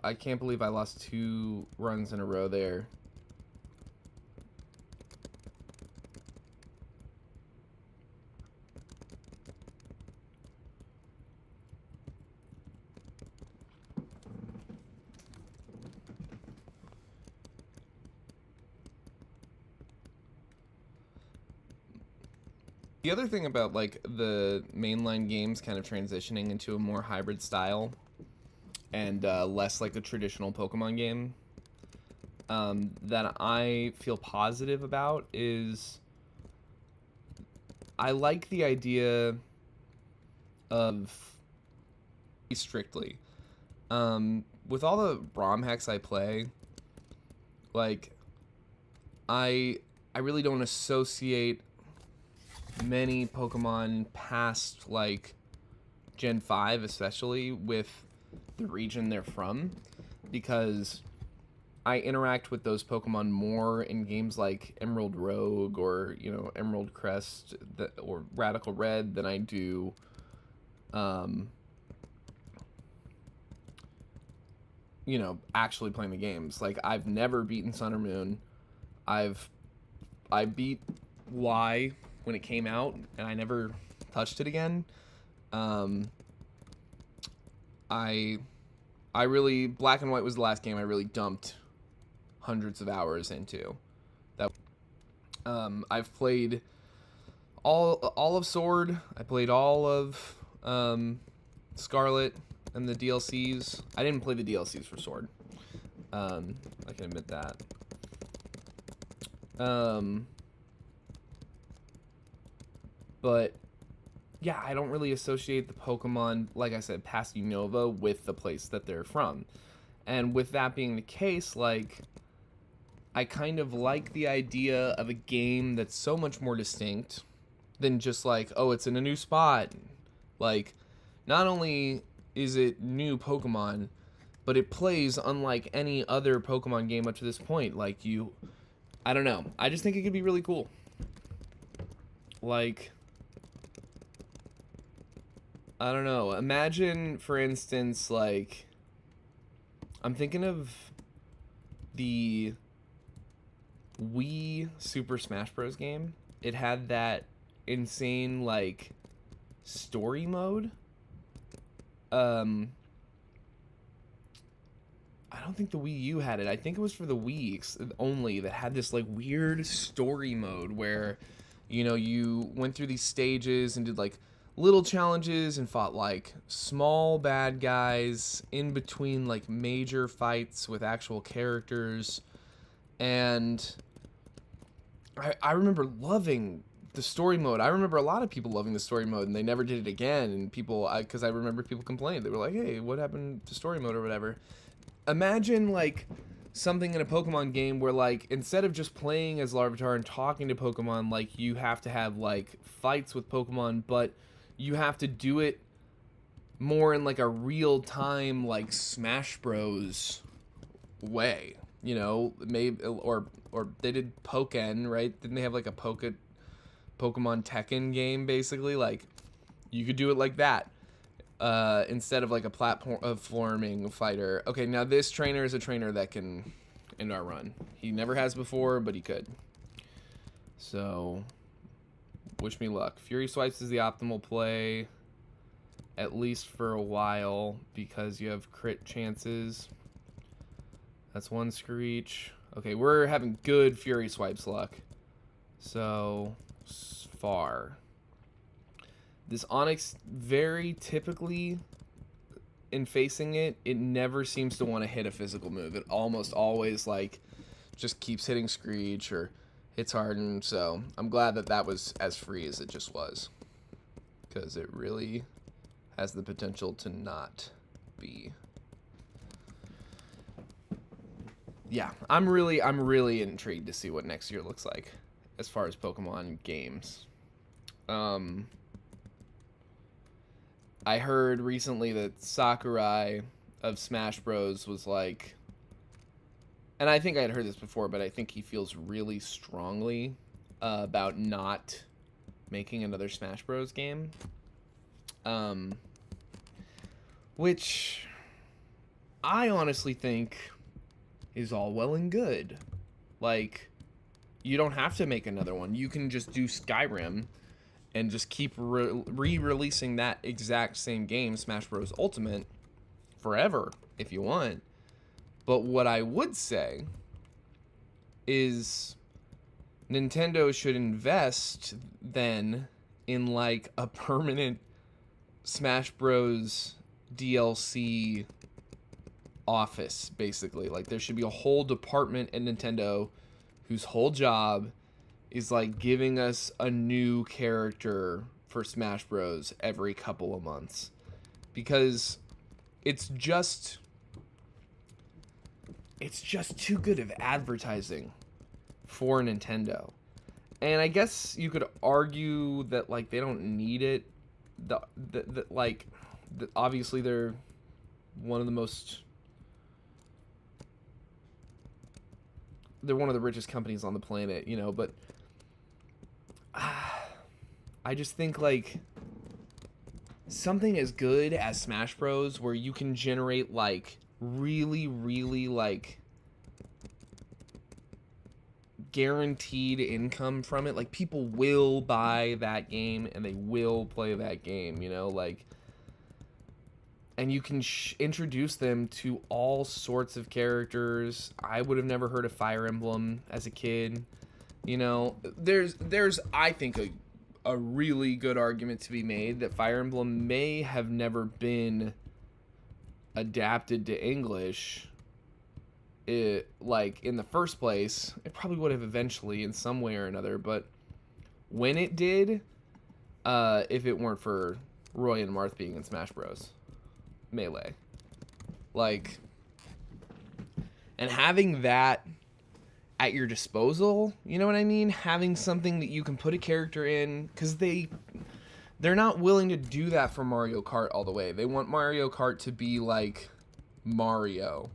I can't believe I lost 2 runs in a row there. The other thing about, like, the mainline games kind of transitioning into a more hybrid style and less like a traditional Pokemon game that I feel positive about is I like the idea of strictly with all the ROM hacks I play, Like, I really don't associate many Pokemon past, like, Gen 5, especially, with the region they're from, because I interact with those Pokemon more in games like Emerald Rogue or, you know, Emerald Crest or Radical Red than I do you know, actually playing the games. Like, I've never beaten Sun or Moon. I beat Y when it came out, and I never touched it again. I really, Black and White was the last game I really dumped hundreds of hours into. That I've played all of Sword. I played all of Scarlet and the DLCs. I didn't play the DLCs for Sword. I can admit that. But yeah, I don't really associate the Pokemon, like I said, past Unova with the place that they're from. And with that being the case, like, I kind of like the idea of a game that's so much more distinct than just like, oh, it's in a new spot. Like, not only is it new Pokemon, but it plays unlike any other Pokemon game up to this point. Like, I don't know. I just think it could be really cool. Like, I don't know. Imagine, for instance, like, I'm thinking of the Wii Super Smash Bros. Game. It had that insane, like, story mode. I don't think the Wii U had it. I think it was for the Wii only that had this, like, weird story mode where, you know, you went through these stages and did, like, little challenges and fought, like, small bad guys in between, like, major fights with actual characters. And I remember loving the story mode. I remember a lot of people loving the story mode, and they never did it again. And people, because I remember people complained. They were like, hey, what happened to story mode or whatever? Imagine, like, something in a Pokemon game where, like, instead of just playing as Larvitar and talking to Pokemon, like, you have to have, like, fights with Pokemon, but you have to do it more in, like, a real-time, like, Smash Bros. Way, you know? Maybe, or they did Pokken, right? Didn't they have, like, a Pokemon Tekken game, basically? Like, you could do it like that. Instead of, like, a platforming fighter. Okay, now this trainer is a trainer that can end our run. He never has before, but he could. So, wish me luck. Fury Swipes is the optimal play, at least for a while, because you have crit chances. That's one Screech. Okay, we're having good Fury Swipes luck. So far. This Onix, very typically, in facing it, it never seems to want to hit a physical move. It almost always, like, just keeps hitting Screech or hits Harden. So I'm glad that that was as free as it just was, because it really has the potential to not be. Yeah, I'm really intrigued to see what next year looks like as far as Pokemon games. I heard recently that Sakurai of Smash Bros. Was like, and I think I had heard this before, but I think he feels really strongly about not making another Smash Bros. Game. Which I honestly think is all well and good. Like, you don't have to make another one. You can just do Skyrim and just keep re-releasing that exact same game, Smash Bros. Ultimate, forever, if you want. But what I would say is Nintendo should invest then in, like, a permanent Smash Bros. DLC office, basically. Like, there should be a whole department at Nintendo whose whole job is, like, giving us a new character for Smash Bros. Every couple of months. Because it's just it's just too good of advertising for Nintendo. And I guess you could argue that like they don't need it. Obviously they're one of the most they're one of the richest companies on the planet, you know, but I just think like something as good as Smash Bros where you can generate like really like guaranteed income from it, like people will buy that game and they will play that game, you know, like, and you can introduce them to all sorts of characters. I would have never heard of Fire Emblem as a kid, you know. There's I think a really good argument to be made that Fire Emblem may have never been adapted to English. Like in the first place. It probably would have eventually in some way or another, but when it did, if it weren't for Roy and Marth being in Smash Bros. Melee, like, and having that at your disposal, you know what I mean? Having something that you can put a character in, because they're not willing to do that for Mario Kart all the way. They want Mario Kart to be like Mario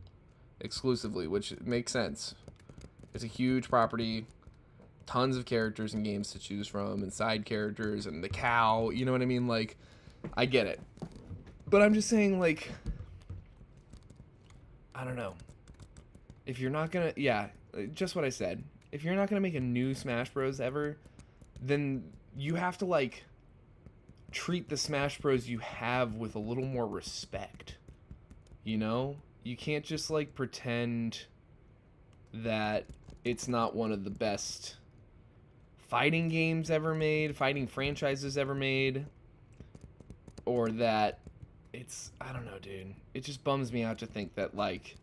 exclusively, which makes sense. It's a huge property, tons of characters and games to choose from, and side characters, and the cow, you know what I mean? Like, I get it. But I'm just saying, like, I don't know. If you're not gonna, yeah, just what I said. If you're not gonna make a new Smash Bros. Ever, then you have to, like, treat the Smash Bros. You have with a little more respect. You know? You can't just, like, pretend that it's not one of the best fighting games ever made, fighting franchises ever made, or that it's, I don't know, dude. It just bums me out to think that, like,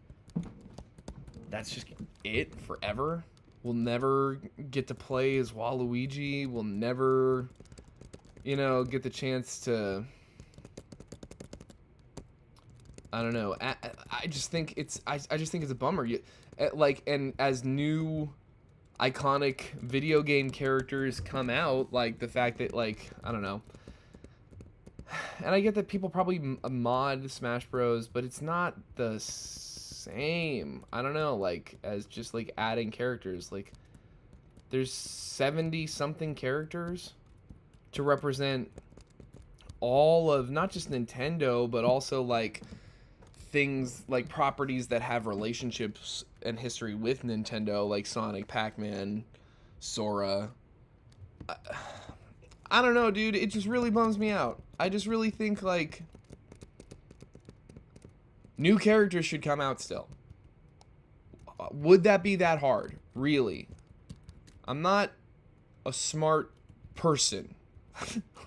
that's just it forever. We'll never get to play as Waluigi. We'll never, you know, get the chance to, I don't know. I just think it's, I just think it's a bummer. Like, and as new iconic video game characters come out, like the fact that, like, I don't know. And I get that people probably mod Smash Bros, but it's not the same. I don't know, like, as just, like, adding characters. Like, there's 70-something characters to represent all of, not just Nintendo, but also, like, things, like, properties that have relationships and history with Nintendo, like Sonic, Pac-Man, Sora. I don't know, dude. It just really bums me out. I just really think, like, new characters should come out still. Would that be that hard? Really? I'm not a smart person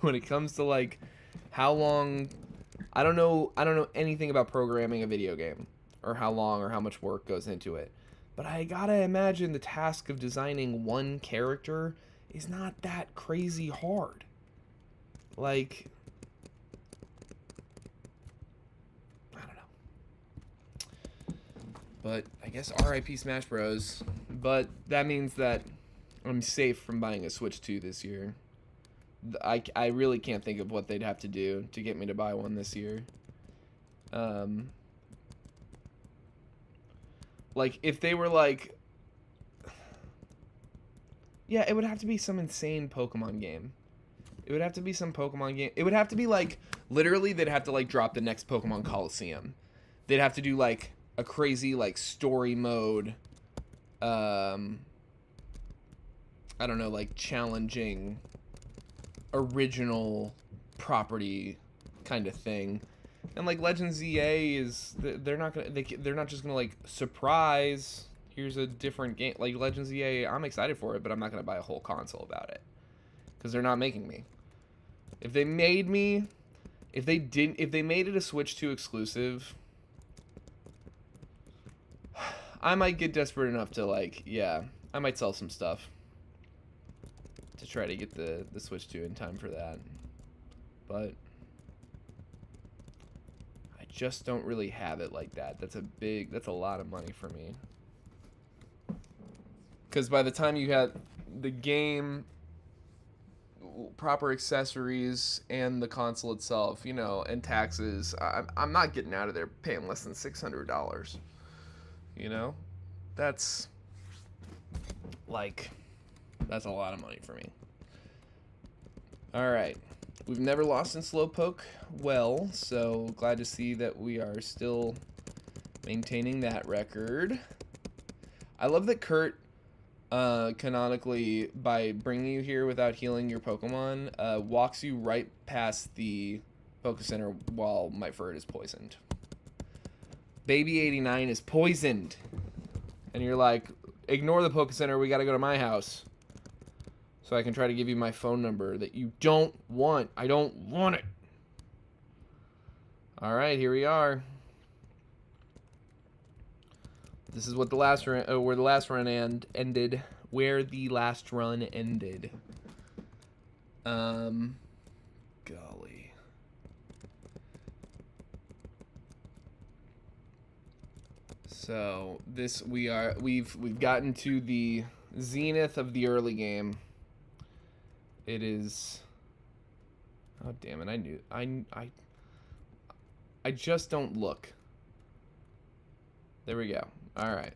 when it comes to, like, how long... I don't know anything about programming a video game, or how long or how much work goes into it. But I gotta imagine the task of designing one character is not that crazy hard. Like, I don't know. But I guess RIP Smash Bros. But that means that I'm safe from buying a Switch 2 this year. I really can't think of what they'd have to do to get me to buy one this year. Like, if they were like... Yeah, it would have to be some insane Pokemon game. It would have to be some Pokemon game. It would have to be, like, literally, they'd have to, like, drop the next Pokemon Coliseum. They'd have to do, like, a crazy, like, story mode, I don't know, like, challenging original property kind of thing. And, like, Legends EA is, they're not gonna, they're not just gonna, like, surprise, here's a different game. Like, Legends EA, I'm excited for it, but I'm not gonna buy a whole console about it, because they're not making me. If they made me, if they made it a Switch 2 exclusive, I might get desperate enough to, like, yeah, I might sell some stuff to try to get the Switch 2 in time for that. But I just don't really have it like that. That's a lot of money for me. Because by the time you have the game, proper accessories, and the console itself, you know, and taxes, I'm not getting out of there paying less than $600. You know? That's a lot of money for me. Alright. We've never lost in Slowpoke well, so glad to see that we are still maintaining that record. I love that Kurt, canonically, by bringing you here without healing your Pokemon, walks you right past the Poke Center while my Furret is poisoned. Baby 89 is poisoned! And you're like, ignore the Poke Center, we gotta go to my house. So I can try to give you my phone number that you don't want. I don't want it. Alright, here we are. This is what the last run, where the last run ended. Where the last run ended. Golly. So we've gotten to the zenith of the early game. It is. Oh damn it! I knew. I just don't look. There we go. All right.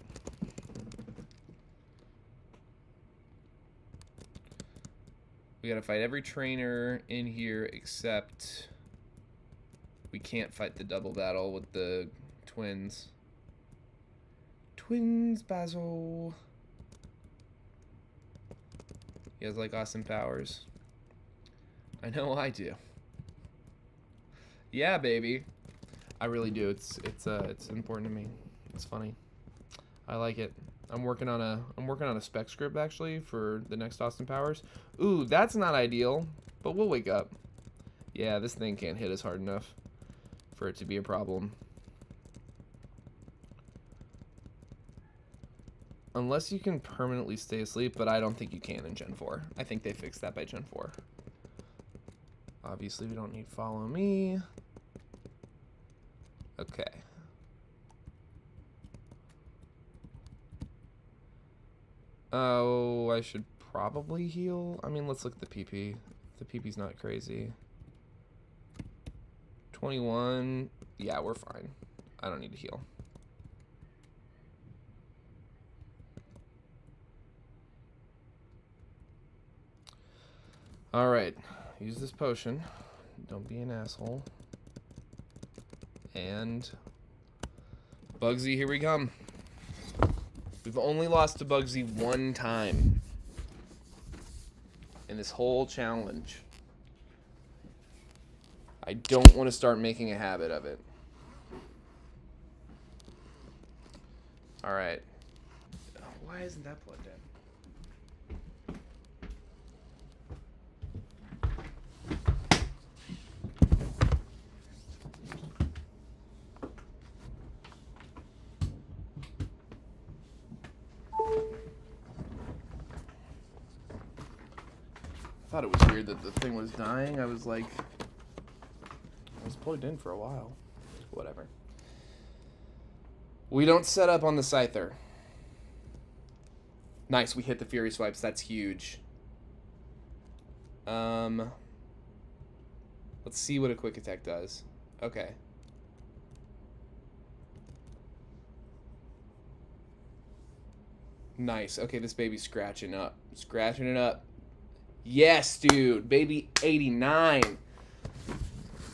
We gotta fight every trainer in here except we can't fight the double battle with the twins. Twins, Basil. You guys like Austin Powers? I know I do. Yeah, baby. I really do. It's important to me. It's funny. I like it. I'm working on a spec script actually for the next Austin Powers. Ooh, that's not ideal, but we'll wake up. Yeah, this thing can't hit us hard enough for it to be a problem. Unless you can permanently stay asleep, but I don't think you can in Gen 4. I think they fixed that by Gen 4. Obviously, we don't need follow me. Okay. Oh, I should probably heal. I mean, let's look at the PP. The PP's not crazy. 21. Yeah, we're fine. I don't need to heal. Alright, use this potion. Don't be an asshole. And Bugsy, here we come. We've only lost to Bugsy one time in this whole challenge. I don't want to start making a habit of it. Alright. Why isn't that plugged in? I thought it was weird that the thing was dying. I was like, I was plugged in for a while. Whatever. We don't set up on the Scyther. Nice, we hit the Fury Swipes. That's huge. Let's see what a quick attack does. Okay. Nice. Okay, this baby's scratching up. Scratching it up. Yes, dude. Baby 89.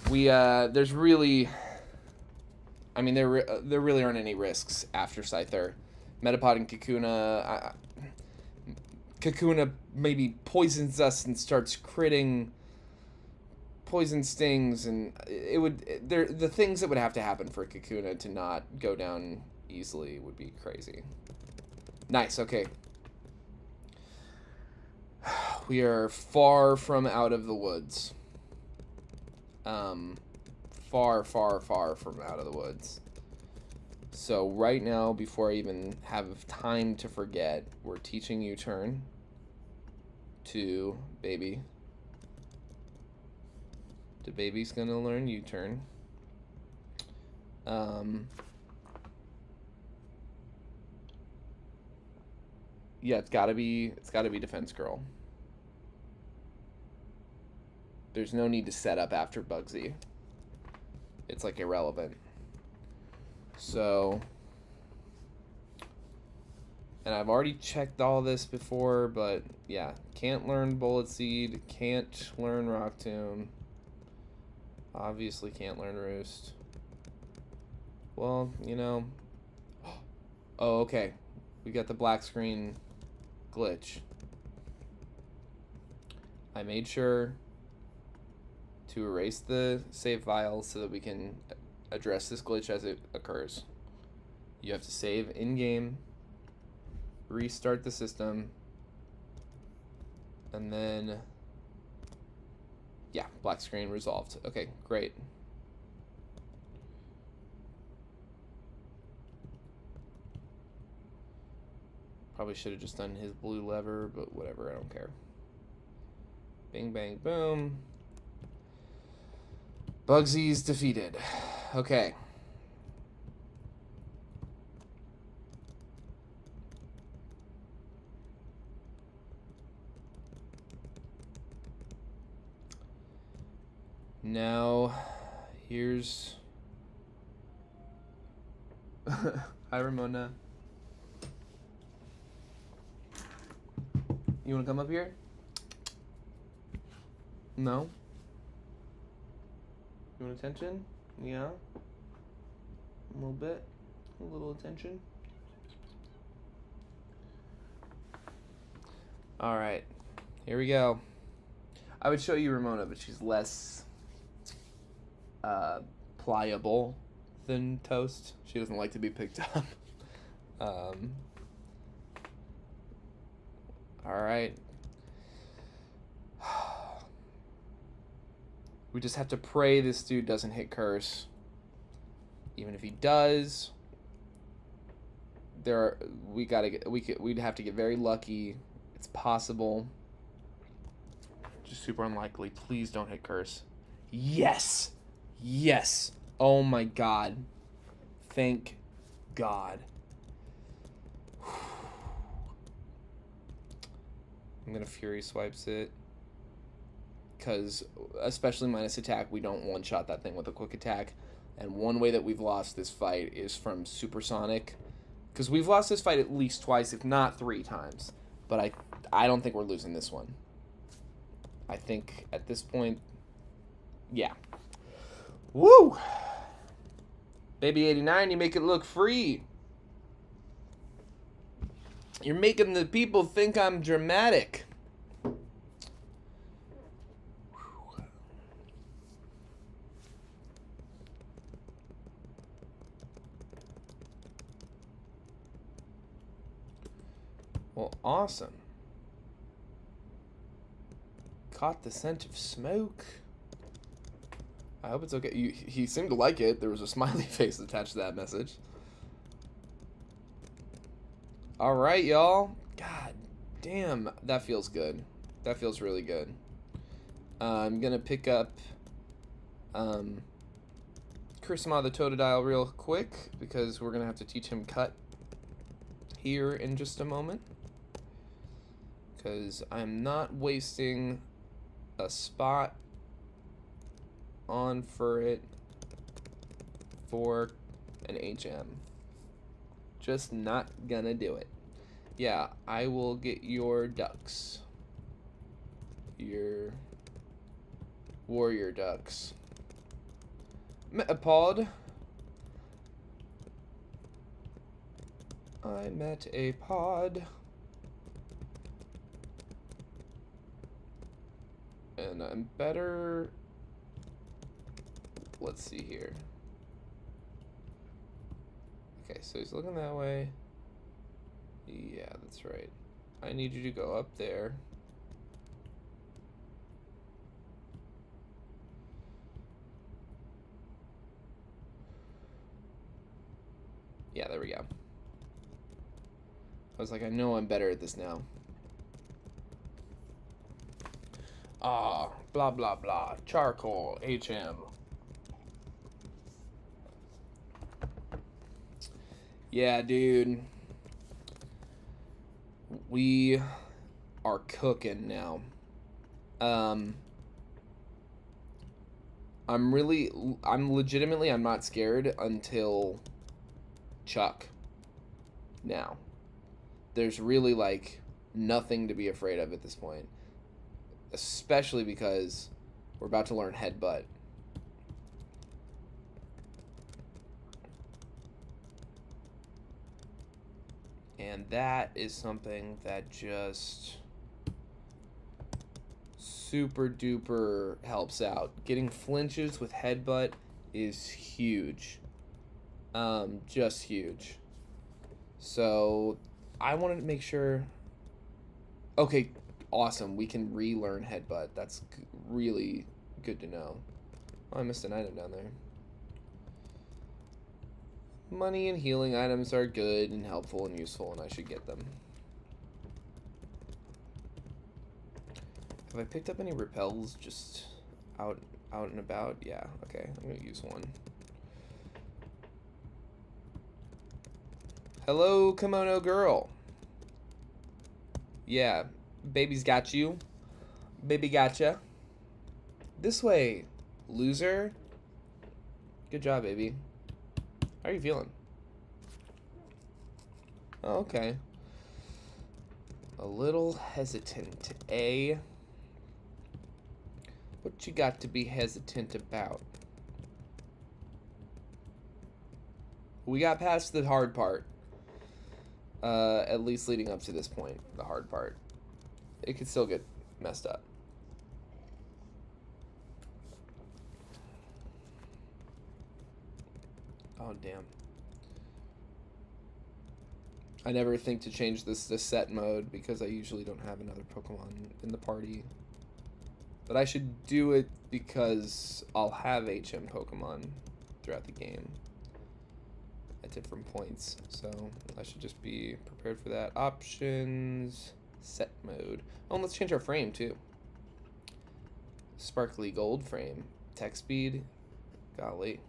We, there's really... I mean, there really aren't any risks after Scyther. Metapod and Kakuna... Kakuna maybe poisons us and starts critting poison stings, and it would... the things that would have to happen for Kakuna to not go down easily would be crazy. Nice, okay. We are far from out of the woods. Far, far, far from out of the woods. So right now, before I even have time to forget, we're teaching U-turn to baby. The baby's gonna learn U-turn. Yeah, it's gotta be Defense Girl. There's no need to set up after Bugsy. It's like irrelevant. So, and I've already checked all this before, but yeah, can't learn Bullet Seed, can't learn Rock Tomb, obviously can't learn Roost. Well, you know, oh, okay, we got the black screen glitch. I made sure to erase the save file so that we can address this glitch as it occurs. You have to save in-game, restart the system, and then, yeah, black screen resolved. Okay, great. Probably should have just done his blue lever, but whatever, I don't care. Bing, bang, boom. Bugsy's defeated. Okay. Now, here's... Hi, Ramona. You want to come up here? No? You want attention? Yeah? A little bit? A little attention? Alright. Here we go. I would show you Ramona, but she's less pliable than Toast. She doesn't like to be picked up. Alright. We just have to pray this dude doesn't hit curse. Even if he does, we'd have to get very lucky. It's possible. Just super unlikely. Please don't hit curse. Yes. Yes. Oh my god. Thank God. I'm gonna Fury Swipes it. Because, especially minus attack, we don't one-shot that thing with a quick attack. And one way that we've lost this fight is from Supersonic. Because we've lost this fight at least twice, if not 3 times. But I don't think we're losing this one. I think, at this point, yeah. Woo! Baby 89, you make it look free. You're making the people think I'm dramatic. Well, awesome. Caught the scent of smoke. I hope it's okay. He seemed to like it. There was a smiley face attached to that message. Alright, y'all. God damn, that feels good. That feels really good. I'm gonna pick up Kursama the Totodile real quick, because we're gonna have to teach him Cut here in just a moment. Because I'm not wasting a spot on Furret for an HM. Just not gonna do it. Yeah, I will get your ducks. Your warrior ducks. Metapod. I met a pod. And I'm better. Let's see here. Okay, so he's looking that way. Yeah, that's right. I need you to go up there. Yeah, there we go. I was like, I know I'm better at this now. Ah, blah, blah, blah. Charcoal, HM. Yeah, dude. We are cooking now. I'm legitimately, I'm not scared until Chuck. Now. There's really, like, nothing to be afraid of at this point. Especially because we're about to learn Headbutt. And that is something that just super duper helps out. Getting flinches with Headbutt is huge. Just huge. So I wanted to make sure. Okay, awesome. We can relearn Headbutt. That's really good to know. Oh, I missed an item down there. Money and healing items are good and helpful and useful, and I should get them. Have I picked up any repels just out and about? Yeah, okay. I'm gonna use one. Hello, kimono girl. Yeah, baby's got you. Baby gotcha. This way, loser. Good job, baby. How are you feeling? Oh, okay. A little hesitant, eh? What you got to be hesitant about? We got past the hard part. At least leading up to this point, the hard part. It could still get messed up. Oh, damn. I never think to change this to set mode because I usually don't have another Pokemon in the party. But I should do it because I'll have HM Pokemon throughout the game at different points. So I should just be prepared for that. Options, set mode. Oh, let's change our frame too. Sparkly gold frame. Text speed. Golly.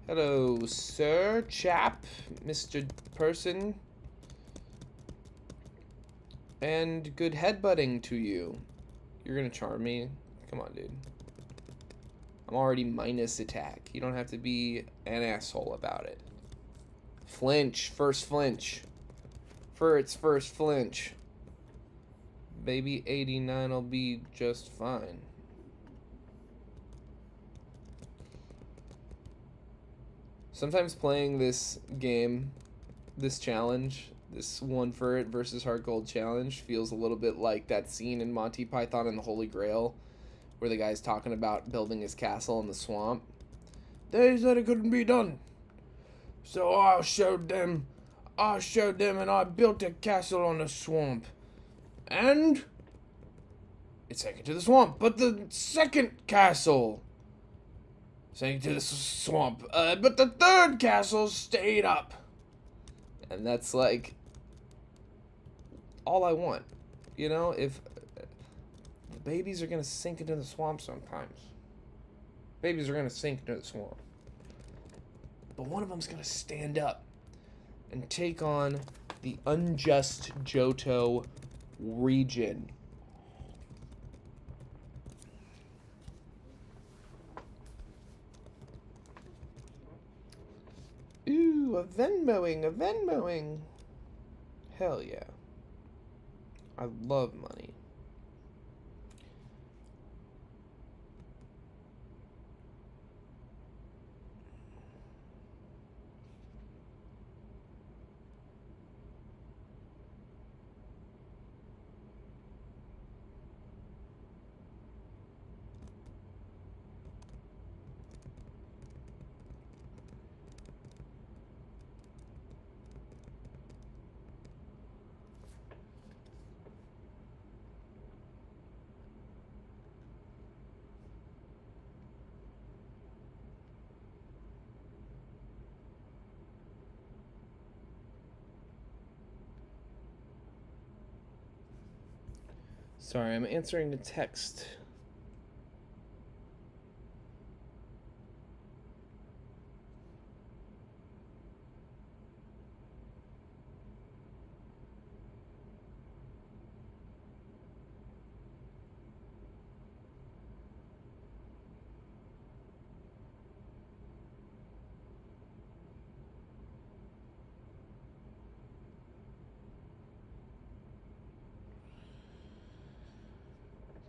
Hello, sir, chap, Mr. Person. And good headbutting to you. You're gonna charm me? Come on, dude. I'm already minus attack. You don't have to be an asshole about it. Flinch. First flinch. Furret's first flinch. Baby 89 will be just fine. Sometimes playing this game, this challenge, this one Furret versus HeartGold challenge feels a little bit like that scene in Monty Python and the Holy Grail where the guy's talking about building his castle in the swamp. They said it couldn't be done. So I showed them and I built a castle on the swamp. And it sank into the swamp. But the second castle sank to the swamp. But the third castle stayed up. And that's like all I want. You know, if the babies are going to sink into the swamp sometimes. Babies are going to sink into the swamp. But one of them's going to stand up and take on the unjust Johto region. Ooh, a Venmoing. Hell yeah. I love money. Sorry, I'm answering the text.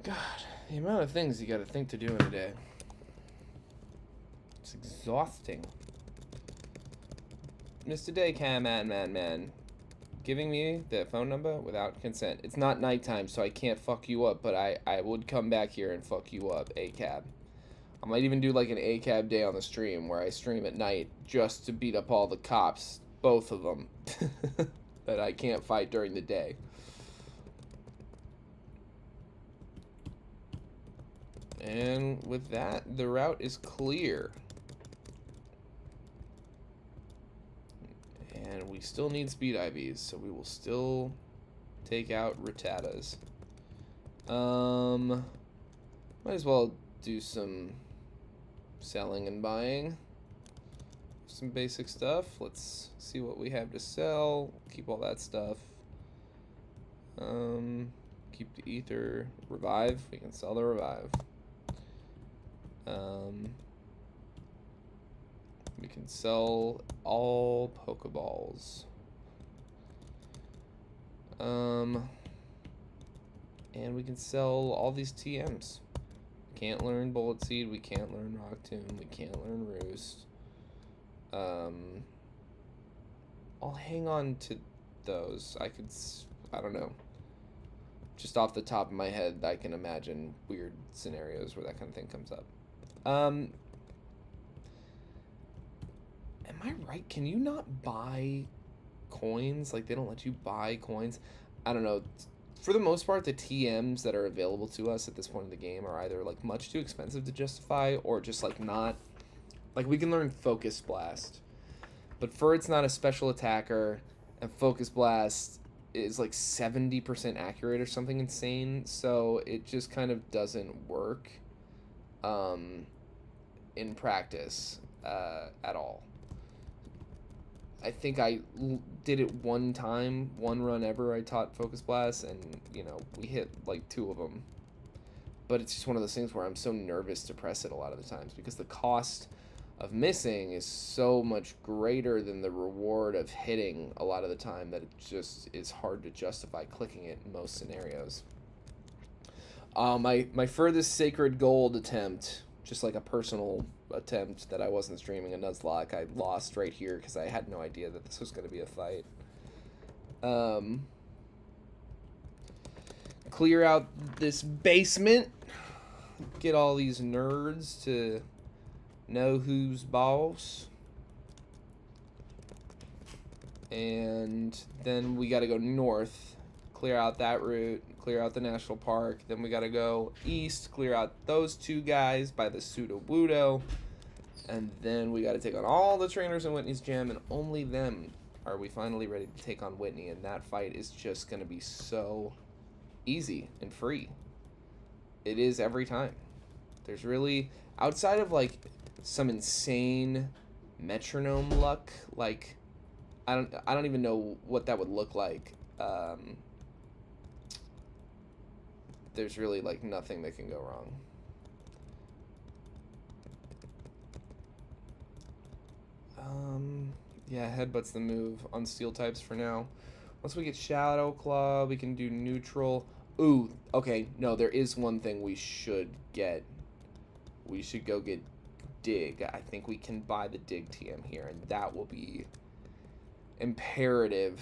God, the amount of things you gotta think to do in a day. It's exhausting. Mr. Daycam man. Giving me the phone number without consent. It's not nighttime, so I can't fuck you up, but I would come back here and fuck you up, ACAB. I might even do like an ACAB day on the stream where I stream at night just to beat up all the cops, both of them, that I can't fight during the day. And with that, the route is clear. And we still need speed IVs, so we will still take out Rattatas. Might as well do some selling and buying. Some basic stuff. Let's see what we have to sell. Keep all that stuff. Keep the ether. Revive. We can sell the revive. We can sell all Pokeballs. And we can sell all these TMs. Can't learn Bullet Seed, we can't learn Rock Tomb, we can't learn Roost. I'll hang on to those. I don't know. Just off the top of my head, I can imagine weird scenarios where that kind of thing comes up. Am I right? Can you not buy coins? Like, they don't let you buy coins? I don't know. For the most part, the TMs that are available to us at this point in the game are either, like, much too expensive to justify or just, like, not... Like, we can learn Focus Blast. But Furret's not a special attacker, and Focus Blast is, like, 70% accurate or something insane, so it just kind of doesn't work in practice at all. I think I did it one time, one run ever, I taught Focus Blast, and, you know, we hit, like, 2 of them. But it's just one of those things where I'm so nervous to press it a lot of the times, because the cost of missing is so much greater than the reward of hitting a lot of the time that it just is hard to justify clicking it in most scenarios. My furthest Sacred Gold attempt, just like a personal attempt that I wasn't streaming a Nuzlocke, I lost right here because I had no idea that this was going to be a fight. Clear out this basement, get all these nerds to know who's boss, and then we got to go north, clear out that route, clear out the national park, then we got to go east, clear out those 2 guys by the Sudowoodo, and then we got to take on all the trainers in Whitney's gym, and only them are we finally ready to take on Whitney, and that fight is just going to be so easy and free. It is every time. There's really, outside of like some insane metronome luck, like I don't even know what that would look like. There's really like nothing that can go wrong. Yeah, Headbutt's the move on steel types for now. Once we get Shadow Claw, we can do neutral. Ooh, okay, no, there is one thing we should get. We should go get Dig. I think we can buy the Dig TM here, and that will be imperative.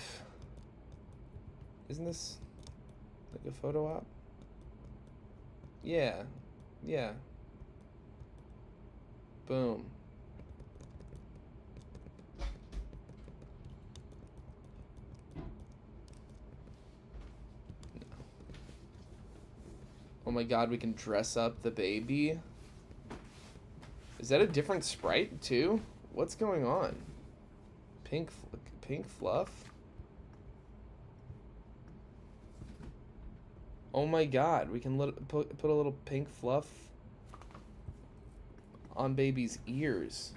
Isn't this like a photo op? Yeah. Yeah. Boom. No. Oh my god, we can dress up the baby. Is that a different sprite too? What's going on? Pink fluff? Oh my god, we can put a little pink fluff on baby's ears.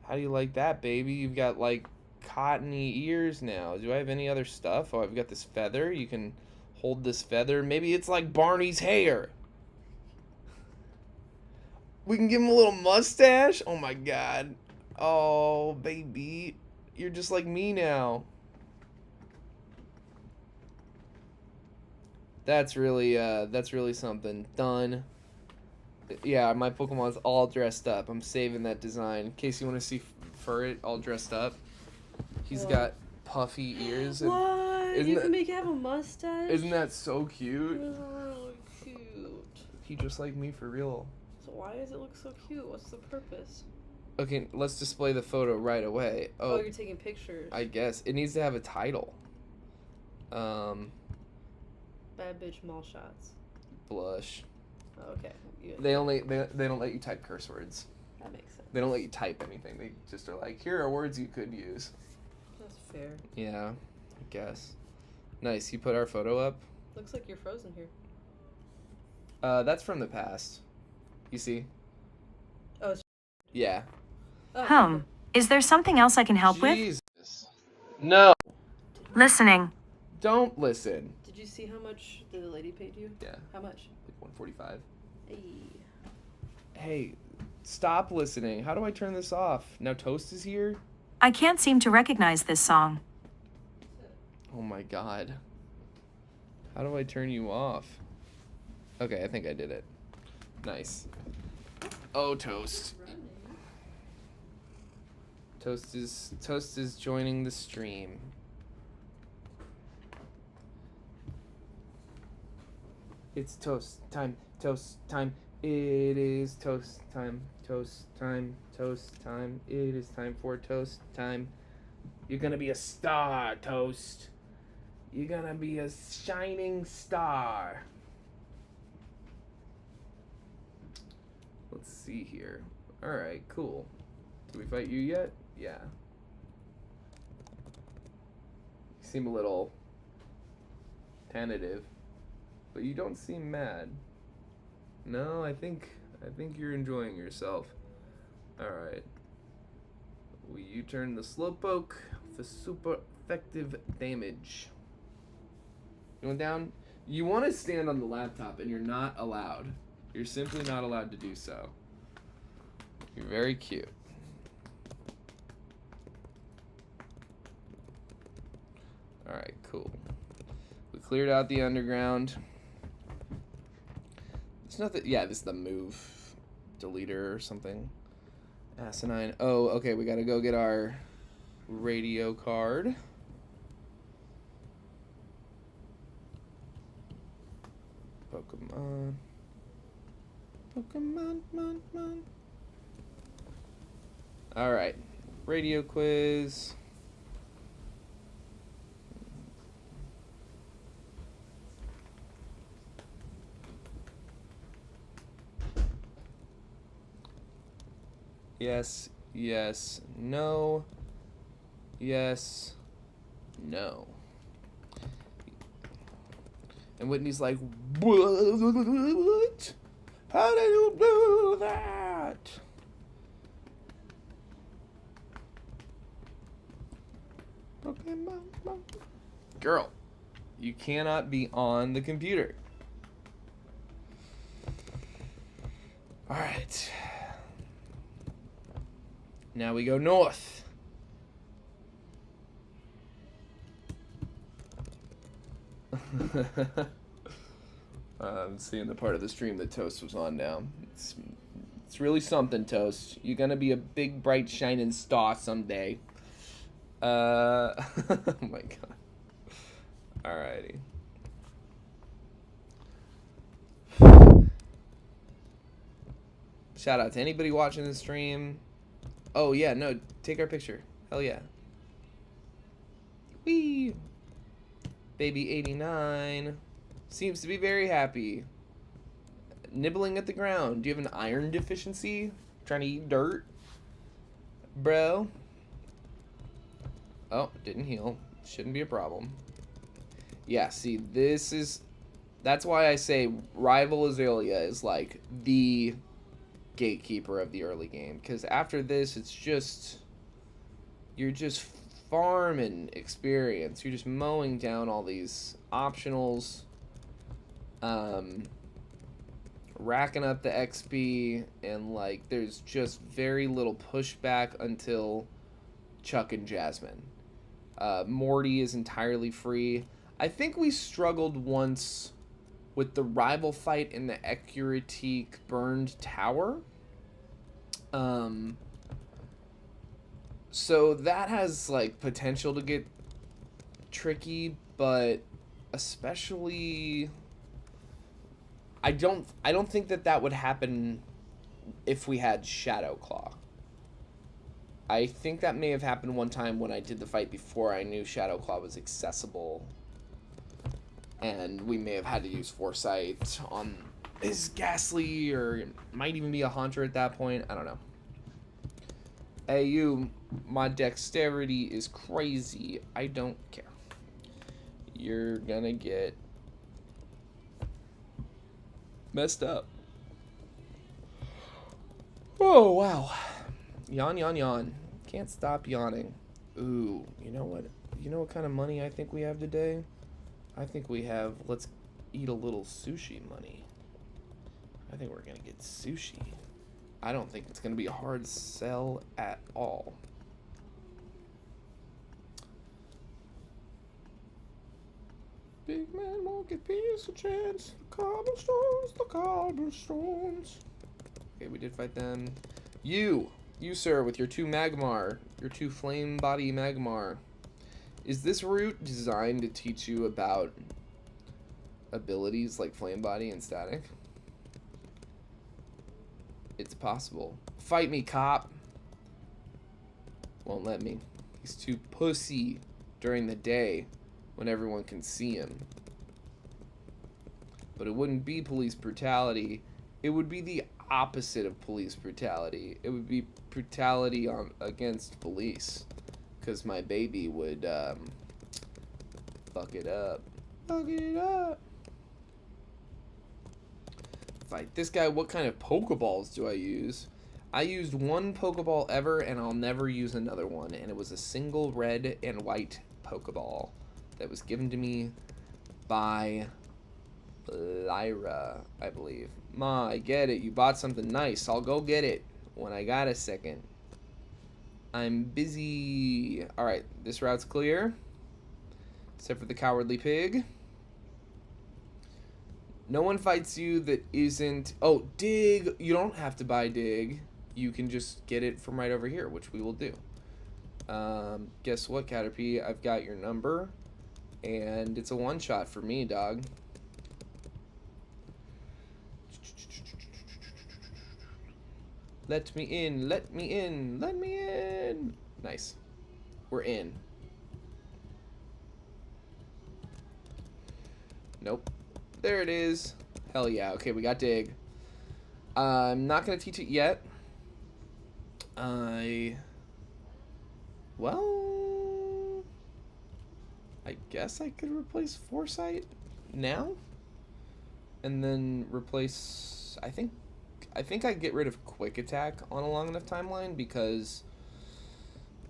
How do you like that, baby? You've got like cottony ears now. Do I have any other stuff? Oh, I've got this feather. You can hold this feather. Maybe it's like Barney's hair. We can give him a little mustache. Oh my god. Oh, baby. You're just like me now. That's really something. Done. Yeah, my Pokemon's all dressed up. I'm saving that design in case you want to see Furret all dressed up. He's got puffy ears. And what? You can make it have a mustache? Isn't that so cute? It is really cute. He just like me for real. So why does it look so cute? What's the purpose? Okay, let's display the photo right away. Oh, you're taking pictures. I guess. It needs to have a title. Bad bitch mall shots. Blush. Oh, okay. They don't let you type curse words. That makes sense. They don't let you type anything. They just are like, here are words you could use. That's fair. Yeah, I guess. Nice. You put our photo up? Looks like you're frozen here. That's from the past. You see? Oh, it's... Yeah. Oh, is there something else I can help Jesus. No. Listening. Don't listen. Did you see how much the lady paid you? Yeah. How much? Like $145. Hey. Hey, stop listening. How do I turn this off? Now Toast is here? I can't seem to recognize this song. Oh my god. How do I turn you off? Okay, I think I did it. Nice. Oh, Toast. Toast is joining the stream. It's toast time. Toast time. It is toast time. Toast time. Toast time. It is time for toast time. You're gonna be a star, Toast. You're gonna be a shining star. Let's see here. Alright, cool. Did we fight you yet? Yeah. You seem a little tentative, but you don't seem mad. No, I think you're enjoying yourself. Alright. Will you turn the Slowpoke for super effective damage? You went down? You want to stand on the laptop, and you're not allowed. You're simply not allowed to do so. You're very cute. Alright, cool. We cleared out the underground. There's nothing. Yeah, this is the move deleter or something. Asinine. Oh, okay, we gotta go get our radio card. Pokemon. Pokemon. Alright. Radio quiz. Yes, yes, no. Yes, no. And Whitney's like, what? How did you do that? Pokemon. Girl, you cannot be on the computer. All right. Now we go north. I'm seeing the part of the stream that Toast was on now. It's really something, Toast. You're gonna be a big, bright, shining star someday. Oh my god. Alrighty. Shout out to anybody watching the stream. Oh yeah, no, take our picture. Hell yeah. Whee! Baby 89 seems to be very happy. Nibbling at the ground. Do you have an iron deficiency? Trying to eat dirt? Bro? Oh, didn't heal. Shouldn't be a problem. Yeah, see, that's why I say Rival Azalea is like the gatekeeper of the early game, because after this you're just farming experience. You're just mowing down all these optionals, racking up the XP, and like there's just very little pushback until Chuck and Jasmine. Morty is entirely free. I think we struggled once with the rival fight in the Ecuratique burned tower. So that has like potential to get tricky, but especially I don't think that would happen if we had Shadow Claw. I think that may have happened one time when I did the fight before I knew Shadow Claw was accessible, and we may have had to use Foresight on his Ghastly, or it might even be a Haunter at that point. I don't know. Hey, you, my dexterity is crazy. I don't care. You're gonna get messed up. Oh, wow. Yawn, yawn, yawn. Can't stop yawning. Ooh, you know what? You know what kind of money I think we have today? I think we have, let's eat a little sushi money. I think we're gonna get sushi. I don't think it's gonna be a hard sell at all. Big man won't give peace a chance. The cobblestones, the cobblestones. Okay, we did fight them. You, sir, with your 2 Magmar, your 2 flame body Magmar. Is this route designed to teach you about abilities like flame body and static? It's possible. Fight me, cop. Won't let me. He's too pussy during the day when everyone can see him. But it wouldn't be police brutality. It would be the opposite of police brutality. It would be brutality against police. Because my baby would fuck it up. Fuck it up. Fight this guy. What kind of Pokeballs do I use? I used 1 Pokeball ever, and I'll never use another one. And it was a single red and white Pokeball that was given to me by Lyra, I believe. Ma, I get it. You bought something nice. I'll go get it when I got a second. I'm busy. Alright, this route's clear. Except for the cowardly pig. No one fights you that isn't... Oh, dig! You don't have to buy dig. You can just get it from right over here, which we will do. Guess what, Caterpie? I've got your number. And it's a one-shot for me, dog. Let me in, let me in, let me in. Nice. We're in. Nope. There it is. Hell yeah. Okay, we got dig. I'm not going to teach it yet. Well, I guess I could replace Foresight now. And then replace, I think I'd get rid of Quick Attack on a long enough timeline, because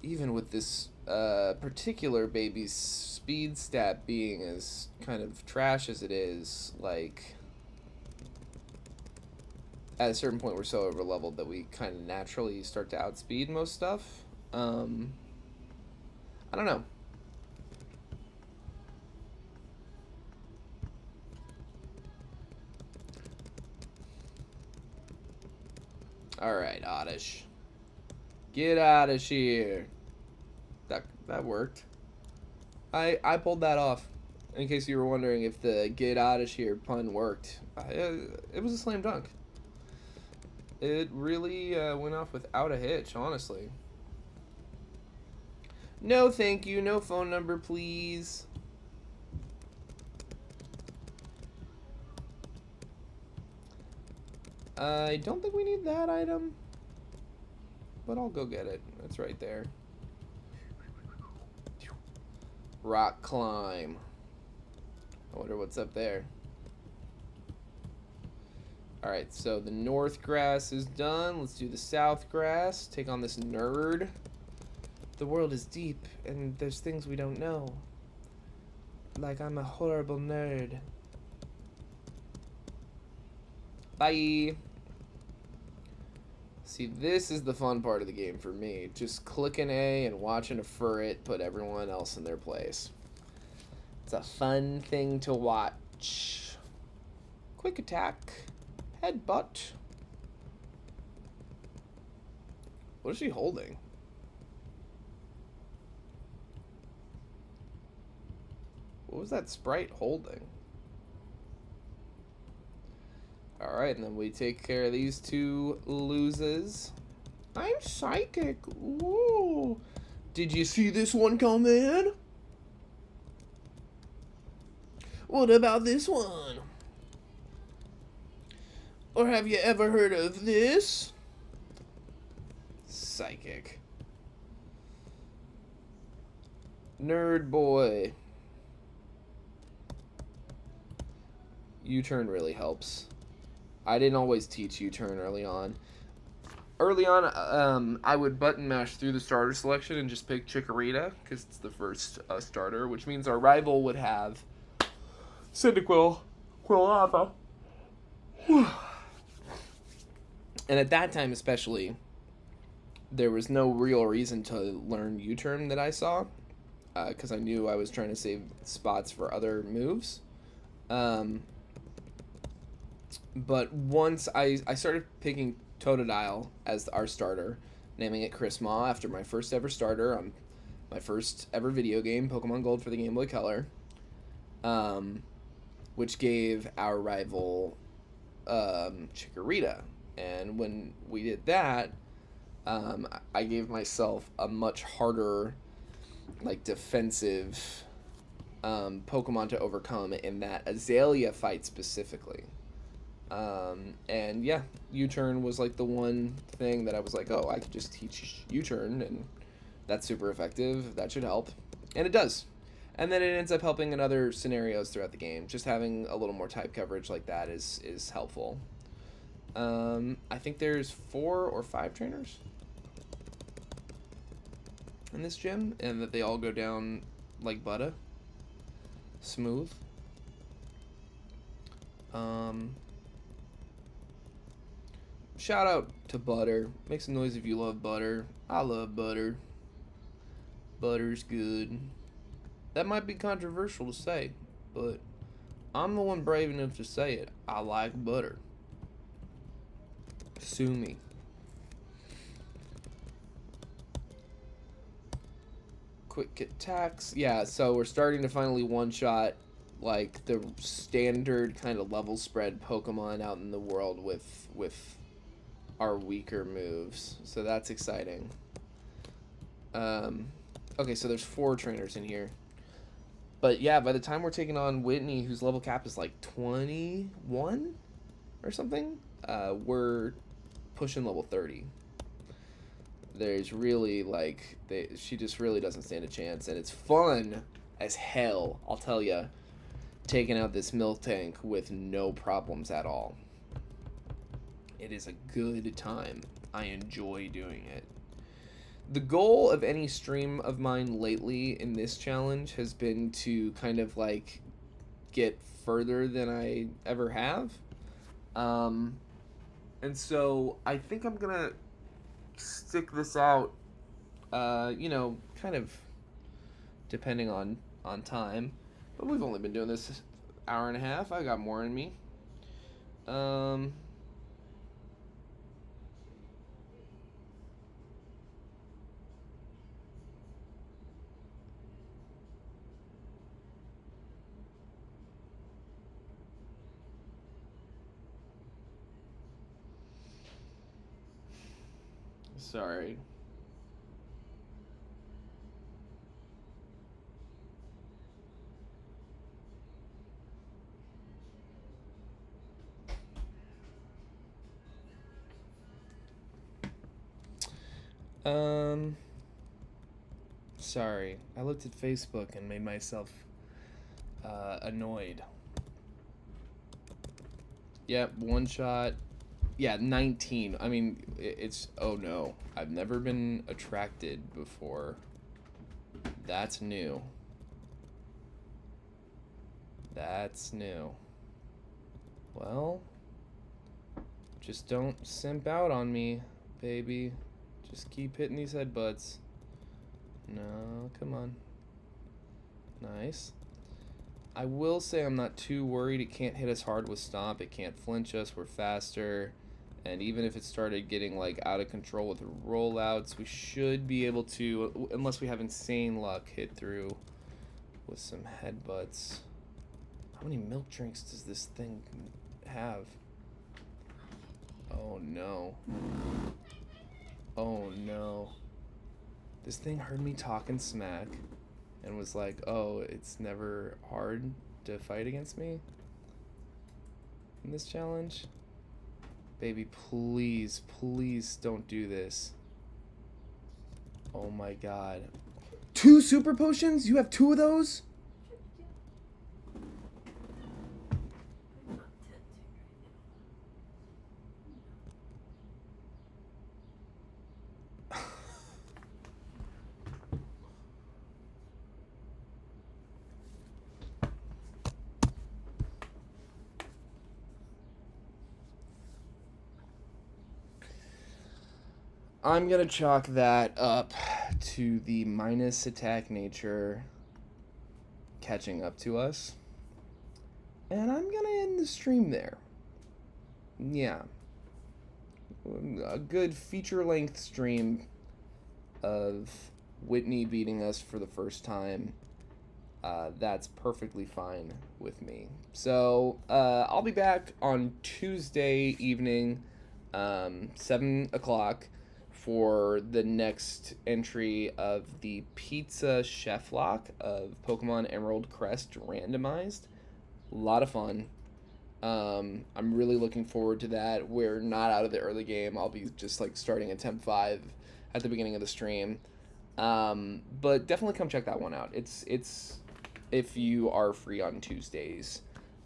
even with this particular baby's speed stat being as kind of trash as it is, like, at a certain point we're so over leveled that we kind of naturally start to outspeed most stuff. I don't know. Alright, Oddish. Get out of here. That worked. I pulled that off. In case you were wondering if the get out of here pun worked. It was a slam dunk. It really went off without a hitch, honestly. No thank you. No phone number, please. I don't think we need that item, but I'll go get it. It's right there. Rock climb. I wonder what's up there. Alright, so the north grass is done. Let's do the south grass. Take on this nerd. The world is deep, and there's things we don't know. Like I'm a horrible nerd. Bye. See, this is the fun part of the game for me. Just clicking A and watching a Furret put everyone else in their place. It's a fun thing to watch. Quick attack. Headbutt. What is she holding? What was that sprite holding? Alright, and then we take care of these two losers. I'm psychic. Ooh. Did you see this one come in? What about this one? Or have you ever heard of this? Psychic. Nerd boy. U-turn really helps. I didn't always teach U-turn early on. Early on, I would button mash through the starter selection and just pick Chikorita, because it's the first starter, which means our rival would have Cyndaquil, Quilava. And at that time especially, there was no real reason to learn U-turn that I saw, because I knew I was trying to save spots for other moves. But once I started picking Totodile as our starter, naming it Chris Maw after my first ever starter on my first ever video game, Pokemon Gold for the Game Boy Color, which gave our rival Chikorita. And when we did that, I gave myself a much harder, like, defensive Pokemon to overcome in that Azalea fight specifically. And yeah, U-turn was like the one thing that I was like, oh, I could just teach U-turn, and that's super effective. That should help. And it does. And then it ends up helping in other scenarios throughout the game. Just having a little more type coverage like that is helpful. I think there's 4 or 5 trainers in this gym, and that they all go down like butter. Smooth. Shout out to Butter. Make some noise if you love butter. I love butter. Butter's good. That might be controversial to say, but I'm the one brave enough to say it. I like butter. Sue me. Quick attacks. Yeah, so we're starting to finally one-shot like the standard kind of level spread Pokemon out in the world with our weaker moves. So that's exciting. Okay, so there's 4 trainers in here. But yeah, by the time we're taking on Whitney, whose level cap is like 21 or something, we're pushing level 30. There's really, like, she just really doesn't stand a chance, and it's fun as hell, I'll tell ya, taking out this milk tank with no problems at all. It is a good time. I enjoy doing it. The goal of any stream of mine lately in this challenge has been to kind of, like, get further than I ever have. And so I think I'm gonna stick this out, you know, kind of depending on time. But we've only been doing this hour and a half. I got more in me. Sorry. Sorry. I looked at Facebook and made myself annoyed. Yep, one shot. Yeah, 19. I mean, it's... Oh, no. I've never been attracted before. That's new. That's new. Well, just don't simp out on me, baby. Just keep hitting these headbutts. No, come on. Nice. I will say I'm not too worried. It can't hit us hard with Stomp. It can't flinch us. We're faster. And even if it started getting like out of control with rollouts, we should be able to, unless we have insane luck, hit through with some headbutts. How many milk drinks does this thing have? Oh no. Oh no. This thing heard me talking smack and was like, oh, it's never hard to fight against me in this challenge. Baby, please, please don't do this. Oh my god. 2 super potions? You have 2 of those? I'm gonna chalk that up to the minus attack nature catching up to us. And I'm gonna end the stream there. Yeah. A good feature-length stream of Whitney beating us for the first time. That's perfectly fine with me. So, I'll be back on Tuesday evening, 7 o'clock, for the next entry of the Pizza Chef Lock of Pokemon Emerald Crest randomized. A lot of fun. I'm really looking forward to that. We're not out of the early game. I'll be just like starting at Temp 5 at the beginning of the stream. But definitely come check that one out. It's if you are free on Tuesdays.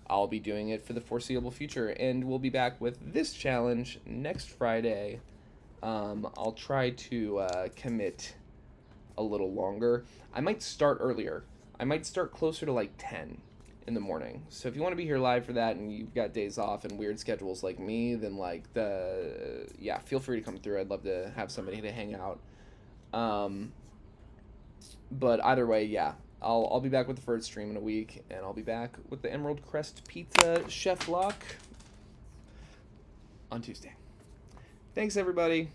I'll be doing it for the foreseeable future, and we'll be back with this challenge next Friday. I'll try to commit a little longer. I might start earlier. I might start closer to like 10 in the morning. So if you want to be here live for that and you've got days off and weird schedules like me, then like yeah, feel free to come through. I'd love to have somebody to hang out. But either way, yeah, I'll be back with the Furret stream in a week, and I'll be back with the Emerald Crest Pizza Chef Lock on Tuesday. Thanks, everybody.